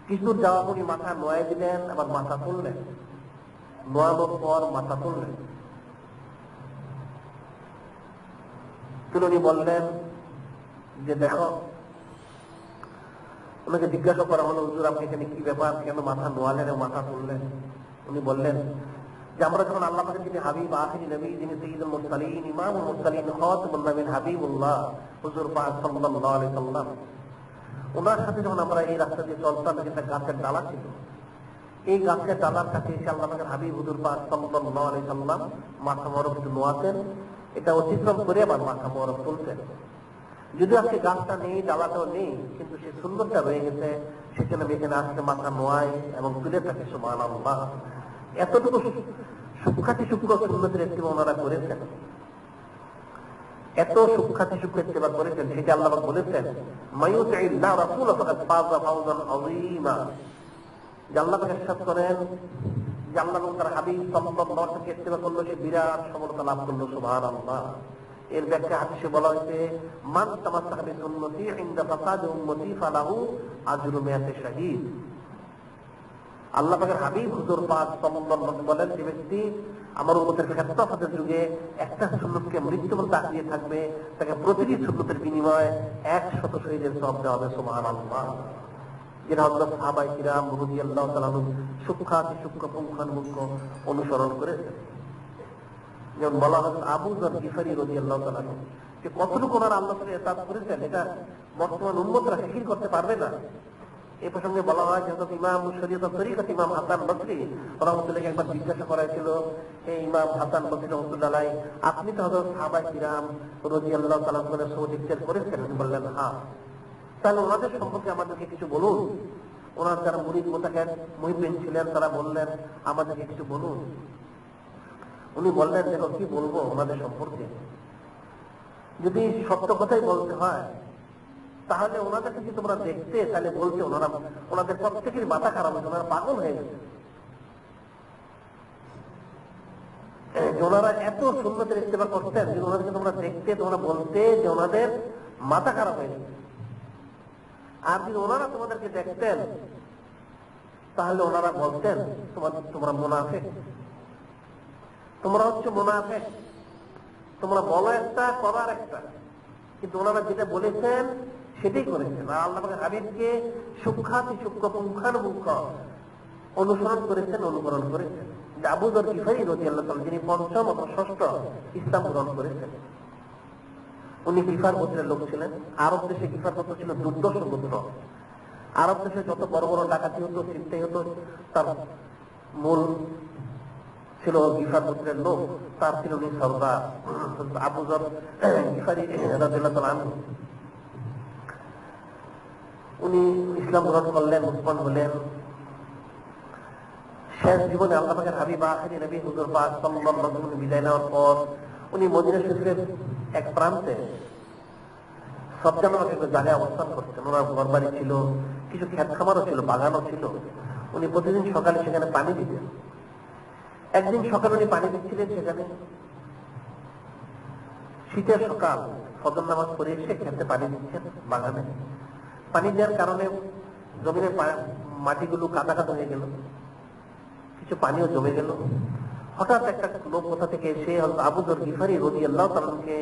[SPEAKER 1] কিছু যাওয়া উনি মাথা নোয়াই দিলেন, আবার মাথা তুললেন, নোয়ানোর পর মাথা তুললেন। উনি বললেন যে দেখো, ওনাকে জিজ্ঞাসা করা হলো, হুজুর আপনি এখানে কি ব্যাপার, কেন মাথা নোয়ালেন, মাথা তুললেন? উনি বললেন যে আমরা যখন আল্লাহ পাকের যিনি হাবিব আখিরি নবী, যিনি সাইয়্যিদুল মুরসালিন, ইমামুল মুরসালিন, খাতামুন নবীন, হাবিবুল্লাহ হুজুর পাক সাল্লাল্লাহু আলাইহি সাল্লাম, ওনার সাথে যখন আমরা এই রাস্তা দিয়ে চলতাম, একটা গাছের ডালা ছিল, এই গাছের ডালার কাছে এসে আল্লাহ পাকের হাবিব হুজুর পাক সাল্লাল্লাহু আলাইহি সাল্লাম মাথা মোবারক একটু নোয়াতেন, এটা অতিক্রম করে আবার মাথা মোবারক তুলতেন। যদি আজকে গাছটা নেই, ডালাটাও নেই, কিন্তু সে সুন্দরটা রয়ে গেছে, সেখানে এখানে আসতে মাথা নোয়ায় এবং তুলে থাকে সুবহানাল্লাহ। এতটুকু সুখ্যাতি সূক্ষ্ম সুন্নতের ইত্তেবা ওনারা করেছেন, এত সুখ্যাতি সূক্ষ্ম ইত্তেবা করেছেন, সেটা আল্লাহ পাক বলেছেন মাইয়ুতিল্লাহ রাসূলাহু ফাকাদ ফাযা ফাওজান আযীমা। যে আল্লাহ পাক ইরশাদ করেন যে আল্লাহ এবং তার হাবিব সাল্লাল্লাহু আলাইহি ওয়াসাল্লামকে ইত্তেবা করলো, সে বিরাট সফলতা লাভ করলো। সুবহানাল্লাহ। এর ব্যাখ্যা হাদিসে বলা হয়েছে মান তামাসসাকা বিসুন্নতি ইনদা ফাসাদি উম্মতি ফালাহু আজরু মিয়াতি শাহীদ। আল্লাহ পাকের হাবিব হুজুর পাক সাল্লাল্লাহু আলাইহি ওয়াসাল্লাম বলেন, যে ব্যক্তি আমার উম্মতের খেলাফতের যুগে একটা সুন্নতকে মৃত্যু পর্যন্ত আঁকড়িয়ে থাকবে, তাকে প্রতিটি সুন্নতের বিনিময়ে 100 শহীদের সওয়াব দেওয়া হবে। সুবহানাল্লাহ। যেটা হযরত সাহাবায়ে কিরাম রাদিয়াল্লাহু তাআলা সুখ্যাতি সূক্ষ্ম পুঙ্খানুপুঙ্খ অনুসরণ করেছেন। যেমন বলা হচ্ছে আবু যর গিফারি রাদিয়াল্লাহু তাআলা যে কতটুকু ওনারা আল্লাহর সাথে ইতাআত করেছেন, এটা বর্তমান উম্মতরা ফিকির করতে পারবে না। এই প্রসঙ্গে বলা হয় যে ইমাম শরীয়তের তরিকত ইমাম হাসান বসরি রাহমাতুল্লাহি একবার জিজ্ঞাসা করা হয়েছিল, হে ইমাম হাসান বসরি রাহমাতুল্লাহি আলাইহি, আপনি তো হযরত সাহাবায়ে কিরাম রাদিয়াল্লাহু তাআলা আনহুর সঙ্গে ইখতিলাফ করেছেন? তিনি বললেন, হ্যাঁ। তাহলে ওনাদের সম্পর্কে আমাদেরকে কিছু বলুন। ওনার যারা মুরিদ মোতাকাদ মুহিব্বিন ছিলেন, তারা বললেন আমাদেরকে কিছু বলুন। উনি বললেন, দেখো কি বলবো ওনাদের সম্পর্কে, যদি সত্য কথাই বলতে হয় তাহলে ওনাদেরকে যদি তোমরা দেখতে, তাহলে বলতে ওনাদের প্রত্যেকের মাথা খারাপ হয়েছে, ওনারা পাগল হয়ে গেছে। ওনারা এত সুন্নতের ইত্তেবা করতেন যে ওনাদেরকে তোমরা দেখতে, তোমরা বলতে যে ওনাদের মাথা খারাপ হয়ে গেছে। আর যদি ওনারা তোমাদেরকে দেখতেন তাহলে ওনারা বলতেন তোমরা মুনাফিক, তোমরা হচ্ছে মুনাফিক, তোমরা বলো একটা করার একটা। কিন্তু ওনারা যেটা বলেছেন সেটাই করেছেন। আর আল্লাহ পাকের হাবিবকে সুখ্যাতি সূক্ষ্ম পুঙ্খানুপুঙ্খ অনুসরণ করেছেন, অনুকরণ করেছেন। আবু যর গিফারি রাদিয়াল্লাহু তাআলা, যিনি পঞ্চম অথবা ষষ্ঠ ইসলাম গ্রহণ করেছেন, উনি গিফার গোত্রের লোক ছিলেন। আরব দেশে গিফার গোত্র ছিল দুর্দর্শ গোত্র। আরব দেশে যত বড় বড় ডাকাতি হতো, চিন্তাই হতো, তার মূল ছিল গিফার গোত্রের লোক। তার ছিল উনি সর্দার আবু যর গিফারি রাদিয়াল্লাহু তাআলা আনহু। উনি ইসলাম গ্রহণ করলেন, মুসলমান হলেন। শেষ জীবনে আল্লাহ পাকের হাবিব আখিরি নবী হুজুর পাক সাল্লাল্লাহু আলাইহি ওয়াসাল্লাম বিদায় নেওয়ার পর উনি মদিনা শরীফের এক প্রান্তে সবজান নামক একটা জায়গায় অবস্থান করতেন। ওনার ঘরবাড়ি ছিল, কিছু ক্ষেত খামারও ছিল, বাগানও ছিল। উনি প্রতিদিন সকালে সেখানে পানি দিতেন। একদিন সকালে উনি পানি দিচ্ছিলেন সেখানে, শীতের সকাল, ফজর নামাজ পড়ে এসে খেতে পানি দিচ্ছেন বাগানে। পানি দেওয়ার কারণে জমিনের মাটিগুলো কাদা কাদা হয়ে গেল, কিছু পানিও জমে গেল। হঠাৎ একটা লোক কোথা থেকে এসে আবু যর গিফারি রাদিয়াল্লাহু তাআলা আনহুকে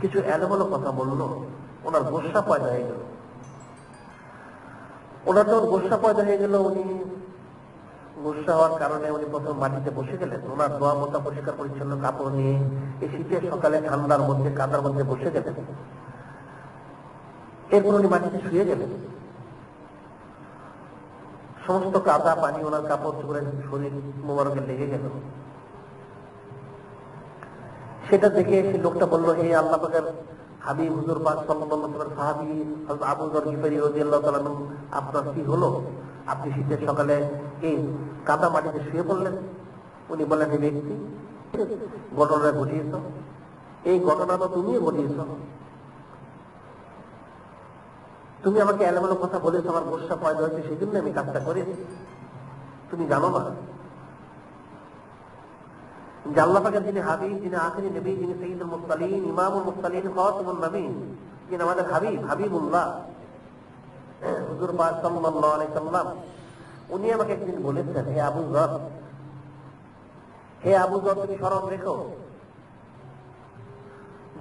[SPEAKER 1] কিছু এলোমেলো কথা বলল। ওনার গোসা পয়দা হয়ে গেল। ওনার যখন গোসা পয়দা হয়ে গেল, উনি গোসা হওয়ার কারণে উনি প্রথম মাটিতে বসে গেলেন। ওনার দোয়া মোতা পরিষ্কার পরিচ্ছন্ন কাপড় নিয়ে এই শীতের সকালে ঠান্ডার মধ্যে কাদার মধ্যে বসে গেলেন। এরপর উনি মাটিতে শুয়ে গেলেন। সমস্ত কাদা পানি ওনার কাপড় চোপড়ের শরীর মোবারকে লেগে গেল। সেটা দেখে সে লোকটা বলল, হে আল্লাহ পাকের হাবিব হুজুর পাক সাল্লাল্লাহু আলাইহি ওয়াসাল্লাম সাহাবী হযরত আবু যর গিফারি রাদিয়াল্লাহু তাআলা আনহু, আপনার কি হলো? আপনি শীতের সকালে এই কাদা মাটিতে শুয়ে পড়লেন। উনি বললেন, হে ব্যক্তি, ঘটনা ঘটিয়েছ, এই ঘটনা তো তুমিও ঘটিয়েছ। তুমি আমাকে এলোমেলো কথা বলেছো, আমার গোসা পয়দা হয়েছে, সেই জন্য আমি কাজটা করেছি। তুমি জানো না যে আল্লাহ পাকের যিনি হাবিব, যিনি আখিরি নবী, যিনি সাইয়্যিদুল মুরসালিন, ইমামুল মুরসালিন, খাতামুন নবীন, যিনি আমাদের হাবিব, হাবিবুল্লাহ হুজুর পাক সাল্লাল্লাহু আলাইহি সাল্লাম, উনি আমাকে একদিন বলেছেন, হে আবু যর, হে আবু যর, তুমি স্মরণ রেখো,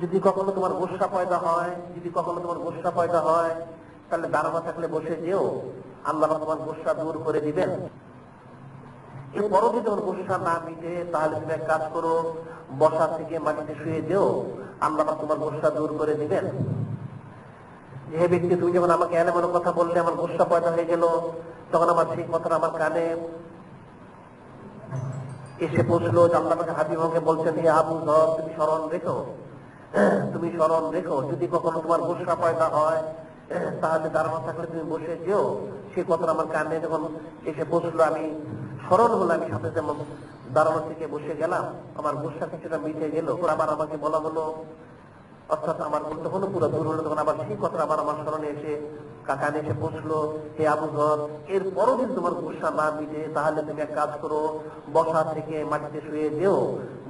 [SPEAKER 1] যদি কখনো তোমার গোসা পয়দা হয়, যদি কখনো তোমার গোসা পয়দা হয়, তাহলে দাঁড়ানো থাকলে বসে যেও, আল্লাহ তোমার গোসা দূর করে দিবেন। এরপরও যদি তোমার গোসা না মিটে, তাহলে তুমি এক কাজ করো, বসা থেকে মাটিতে শুয়ে যেও, আল্লাহ তোমার গোসা দূর করে দিবেন। যে ব্যক্তি, তুমি যখন আমাকে এলোমেলো কথা বললে, আমার গোসা পয়দা হয়ে গেল, তখন আমার সেই কথাটা আমার কানে এসে পৌঁছলো যে আল্লাহ হাবিব আমাকে বলছেন, হে আবু যর, তুমি স্মরণ রেখো তুমি স্মরণ রেখো, যদি কখনো তোমার গোসা পয়দা হয় তাহলে দাঁড়ানো থাকলে তুমি বসে যেও। সে কথাটা আমার কানে যখন এসে বসলো, আমি স্মরণ হলো, আমি সাথে যেমন দাঁড়ানো থেকে বসে গেলাম, আমার গোসা কিছুটা মিটে গেল। আবার আমাকে বলা হলো, অর্থাৎ আমার বলতে হলো পুরো দূর হলো, তখন আবার সেই কথা আবার আমার স্মরণে এসে কানে এসে বসলো, হে আবু যর, এরপরও যদি তোমার গোসা না মিটে তাহলে তুমি এক কাজ করো, বসা থেকে মাটিতে শুয়ে যেও,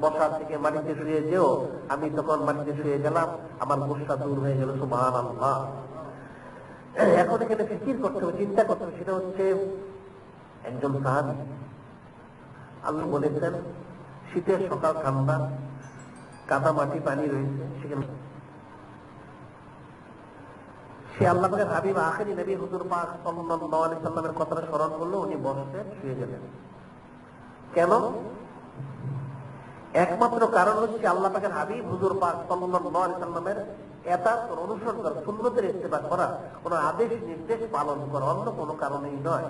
[SPEAKER 1] বসা থেকে মাটিতে শুয়ে যেও। আমি তখন মাটিতে শুয়ে গেলাম, আমার গোসা দূর হয়ে গেল। সুবহানাল্লাহ। এখন এখানে ফিকির করতে হবে, চিন্তা করতে হবে, সেটা হচ্ছে একজন সাহাবী, আল্লাহ বলেছেন শীতের সকাল ঠান্ডা, কাদা মাটি পানি রয়েছে, সেখানে সে আল্লাহ পাকের হাবিব আখেরি নবী হুজুর পাক সাল্লাল্লাহু আলাইহি সাল্লামের কথাটা স্মরণ করলো, উনি বসতেন, শুয়ে গেলেন। কেন? একমাত্র কারণ হচ্ছে আল্লাহ পাকের হাবিব হুজুর পাক সাল্লাল্লাহু আলাইহি সাল্লামের এতাত অনুসরণ করা, সুন্নতের ইত্তেবা করা, কোন আদেশ নির্দেশ পালন করা, অন্য কোনো কারণেই নয়।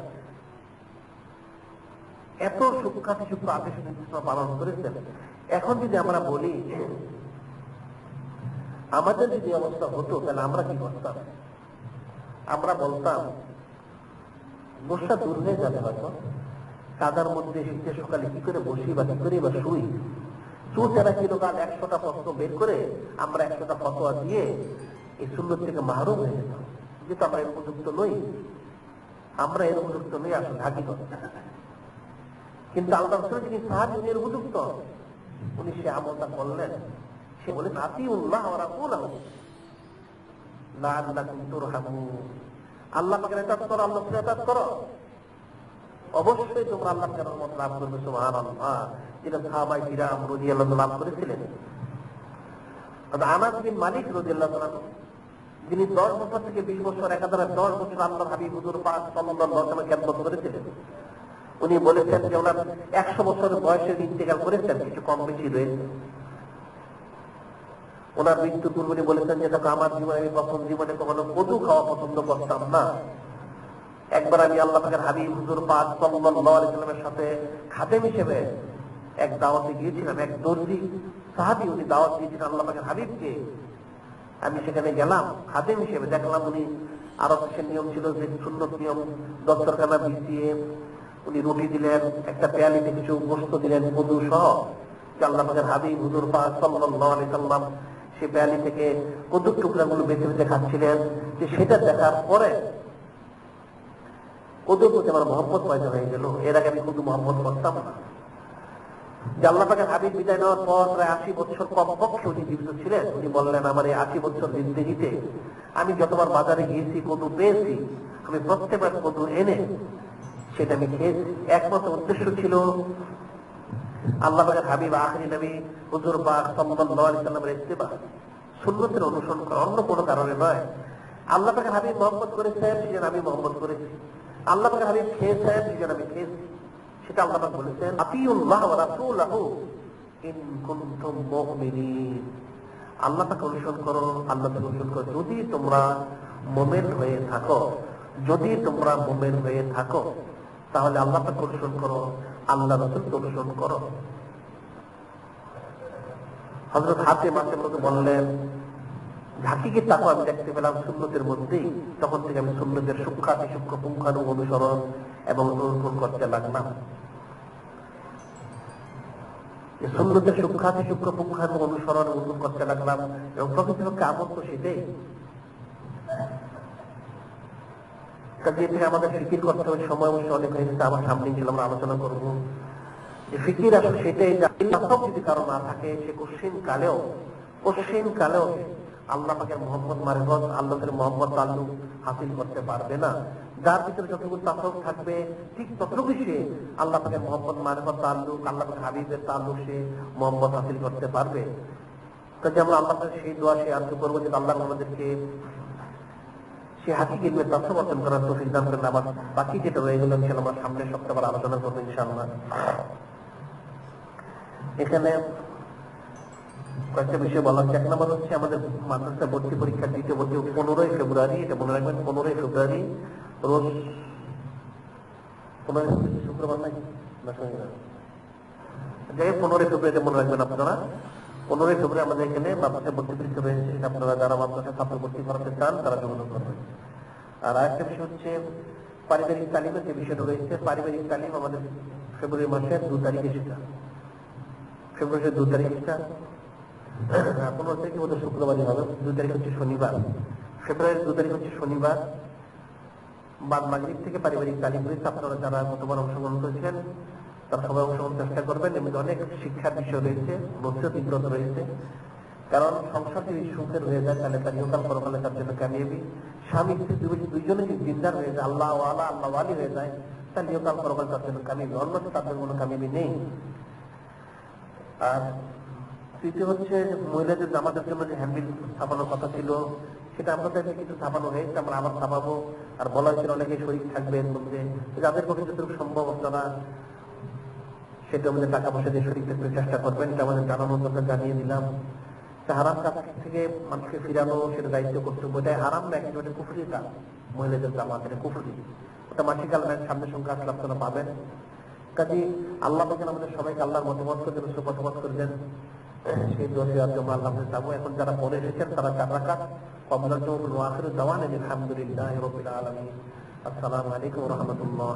[SPEAKER 1] এত সূক্ষ্মাতি সূক্ষ্ম আদেশ নির্দেশ পালন করেছেন। এখন যদি আমরা বলি আমাদের যদি অবস্থা হতো তাহলে আমরা কি করতাম? আমরা বলতাম গোসা দূর হয়ে যাবে হয়তো, কাদার মধ্যে শীতের সকালে কি করে বসি বা কি করে বা শুই, চুটেরা কিলোকাল 100টা প্রশ্ন বের করে আমরা 100টা ফতোয়া দিয়ে এই সুন্নত থেকে মাহরুম হয়ে যেতাম। যেহেতু আমরা এর উপযুক্ত নই, আমরা এর উপযুক্ত নই, আসলে হাকিকত। কিন্তু আল্লাহ রাসূল যিনি সাহাবী, উনি এর উপযুক্ত, উনি সে আমলটা করলেন। সে বলে আতিউল্লাহ ওয়া রাসূলাহু লাআল্লাকুম তুরহামুন, আল্লাহ পাকের ইতাআত করো, আল্লাহর ইতাআত করো, অবশ্যই তোমরা আল্লাহর রহমত লাভ করবে। সুবহানাল্লাহ। যেটা সাহাবায়ে কিরাম রাদিয়াল্লাহু আনহুম লাভ করেছিলেন। আনাস বিন মালিক রাদিয়াল্লাহু আনহু, যিনি 10 বছর থেকে 20 বছর, একাধারে 10 বছর আল্লাহর হাবিব হুজুর পাক সাল্লাল্লাহু আলাইহি ওয়াসাল্লামের খেদমত করেছিলেন, উনি বলেছেন যে ওনার 100 বছর বয়সে ইন্তেকাল করেছেন, কিছু কম বেশি রয়েছে। ওনার মৃত্যুর পূর্বে উনি বলেছেন যে দেখো, আমার জীবনে আমি প্রথম জীবনে কখনো কদু খাওয়া পছন্দ করতাম না। একবার আমি আল্লাহ পাকের হাবিব হুজুর পাক সাল্লাল্লাহু আলাইহি ওয়াসাল্লামের সাথে খাদেম হিসেবে এক দাওয়াতে গিয়েছিলাম। এক দর্জি সাহাবী, উনি দাওয়াত দিয়েছিলেন আল্লাহ পাকের হাবিবকে। আমি সেখানে গেলাম খাদেম হিসেবে, দেখলাম উনি আরব দেশের নিয়ম ছিল যে সুন্নত নিয়ম, দস্তরখানা বিছিয়ে উনি রুটি দিলেন, একটা পেয়ালিতে কিছু গোশত দিলেন মধু সহ। আল্লাহ পাকের হাবিব হুজুর পাক সাল্লাল্লাহু আলাইহি ওয়াসাল্লাম সে পেয়ালি থেকে কদুর টুকরাগুলো বেছে বেছে খাচ্ছিলেন। যে সেটা দেখার পরে কদুর প্রতি আমার মহব্বত পয়দা হয়ে গেল। এর আগে আমি কদু মহব্বত করতাম না। যে আল্লাহ পাকের হাবিব বিদায় নেওয়ার পর প্রায় 80 বছর কমপক্ষে উনি জীবিত ছিলেন। উনি বললেন, আমার এই 80 বছর জিন্দেগিতে আমি যতবার বাজারে গিয়েছি কদু পেয়েছি, আমি প্রত্যেকবার কদু এনে সেটা আমি খেয়েছি। একমাত্র উদ্দেশ্য ছিল আল্লাহ পাকের হাবিব আখেরি নবী হুজুর পাক সাল্লাল্লাহু আলাইহি ওয়াসাল্লামের ইত্তেবা, সুন্নতের অনুসরণ করা, অন্য কোনো কারণে নয়। আল্লাহ পাকের হাবিব মহব্বত করেছেন, সেজন্য আমি মহব্বত করেছি। আল্লাহ পাকের হাবিব খেয়েছেন, সেজন্য আমি খেয়েছি। সেটা আল্লাহ পাক বলেছেন আতিউল্লাহ ওয়া রাসূলাহু ইন কুনতুম মুমিনিন, আল্লাহ পাক অনুসরণ করো, আল্লাহ পাক অনুসরণ করো যদি তোমরা মুমিন হয়ে থাকো। যদি তোমরা মুমিন হয়ে থাকো তাহলে আল্লাহ পাক অনুসরণ করো, আল্লাহ রাসূলকে অনুসরণ করো। হযরত হাতেম মাসে বললেন, হাকিকি তাকওয়া আমি দেখতে পেলাম সুন্নতের মধ্যেই। তখন থেকে আমি সুন্নতের সূক্ষ্মাতি সূক্ষ্ম পুঙ্খানু অনুসরণ এবং অনুসরণ করতে লাগলাম। সুন্নতের সূক্ষ্মাতি সূক্ষ্ম পুঙ্খানু অনুসরণ অনুসরণ করতে লাগলাম, এবং প্রকৃতপক্ষে আমল তো সেটাই। কাজে থেকে আমাদের ফিকির করতে হবে। সময় অবশ্য অনেক হয়ে গেছে, আমার সামনে ছিল, আমরা আলোচনা করবো যে ফিকির আসলে সেটাই, যদি কারো না থাকে সে কঠিন কালেও আল্লাহ পাকের মোহাম্মদ মারিফত, আল্লাহের মোহাম্মদ তাল্লুক হাসিল করতে পারবে না। যার ভিতরে যতটুকু তাসawwuf থাকবে ঠিক ততটুকু সে আল্লাহ পাকের মোহাম্মদ মারিফত তাল্লুক, আল্লাহ পাকের হাবিবের তাল্লুক সে মোহাম্মদ হাসিল করতে পারবে। কাজে আমরা আল্লাহ পাকের সেই দোয়া সে আরজু করবো যে আল্লাহ আমাদেরকে সে হাকিকি ইলমের তাসawwuf অর্জন করার তৌফিক দান করেন। আমার বাকি যেটা রয়ে গেল ইনশাআল্লাহ আমরা সামনে সপ্তাহে আলোচনা করবো ইনশাআল্লাহ। এখানে কয়েকটা বিষয় বলা হচ্ছে। 1 নম্বর হচ্ছে আমাদের মাদ্রাসা ভর্তি পরীক্ষা দ্বিতীয় ভর্তি 15ই ফেব্রুয়ারি, এটা মনে রাখবেন 15ই ফেব্রুয়ারি রোজ, 15 শুক্রবার নাকি 15ই ফেব্রুয়ারি মনে রাখবেন আপনারা। 15 ফেব্রুয়ারি আমাদের এখানে মাদ্রাসা ভর্তি পরীক্ষা রয়েছে। আপনারা যারা মাদ্রাসা ছাত্র ভর্তি করাতে চান তারা যোগাযোগ করবেন। আর আরেকটা বিষয় হচ্ছে পারিবারিক তালিমের যে বিষয়টা রয়েছে, পারিবারিক তালিম আমাদের ফেব্রুয়ারি মাসের 2 তারিখে সেটা, ফেব্রুয়ারির 2 তারিখ সেটা 15 তারিখে বোধহয় শুক্রবারই হবে, 2 তারিখ হচ্ছে শনিবার। ফেব্রুয়ারির 2 তারিখ হচ্ছে শনিবার, বাদ মাগরিব থেকে পারিবারিক তালিম রয়েছে। আপনারা যারা গতবার অংশগ্রহণ করেছেন তারা সবাই অংশগ্রহণ চেষ্টা করবেন। এমনি অনেক শিক্ষার বিষয় রয়েছে, নসিহত ইবরত রয়েছে। কারণ সংসার যদি সুখের হয়ে যায় তাহলে তার ইহকাল পরকালে তার জন্য কামিয়াবি। স্বামী স্ত্রী দুইজনে যদি দিনদার হয়ে যায়, আল্লাহ ওয়ালি হয়ে যায়, তাহলে ইহকাল পরকালে তার জন্য কামিয়াবি, অন্যথা তাদের কোনো কামিয়াবি নেই। আর তৃতীয় হচ্ছে মহিলাদের জামাতের জন্য যে হ্যান্ডবিল ছাপানোর কথা ছিল, সেটা আমাদের কিছু ছাপানো হয়েছে, আমরা আবার ছাপাবো। আর বলা হয়েছিল অনেকে শরীর থাকবে এর মধ্যে, যাদের পক্ষে যতটুকু সম্ভব আপনারা সেটা আমাদের টাকা পয়সা দিয়ে শরীর থাকতে চেষ্টা করবেন, এটা আমাদের জানানোর জন্য জানিয়ে দিলাম। হারাম কাজ থেকে মানুষকে ফিরানো সেটা দায়িত্ব কর্তব্য, এটাই হারাম না, একেবারে কুফরি কাজ। মহিলাদের জামাত এটা কুফরি, ওটা মাসিক আলমের সামনে সংখ্যা আসলে আপনারা পাবেন। কাজে আল্লাহ পাকেন আমাদের সবাইকে আল্লাহর মতামত করে সুপথমত করবেন, সেই দোয়া জন্য আল্লাহ যাবো। এখন যারা পড়ে এসেছেন তারা 4 রাকাত কবলার জন্য আখির দাওয়ান আলহামদুলিল্লাহি রাব্বিল আলামিন। আসসালামু আলাইকুম ওয়া রাহমাতুল্লাহ।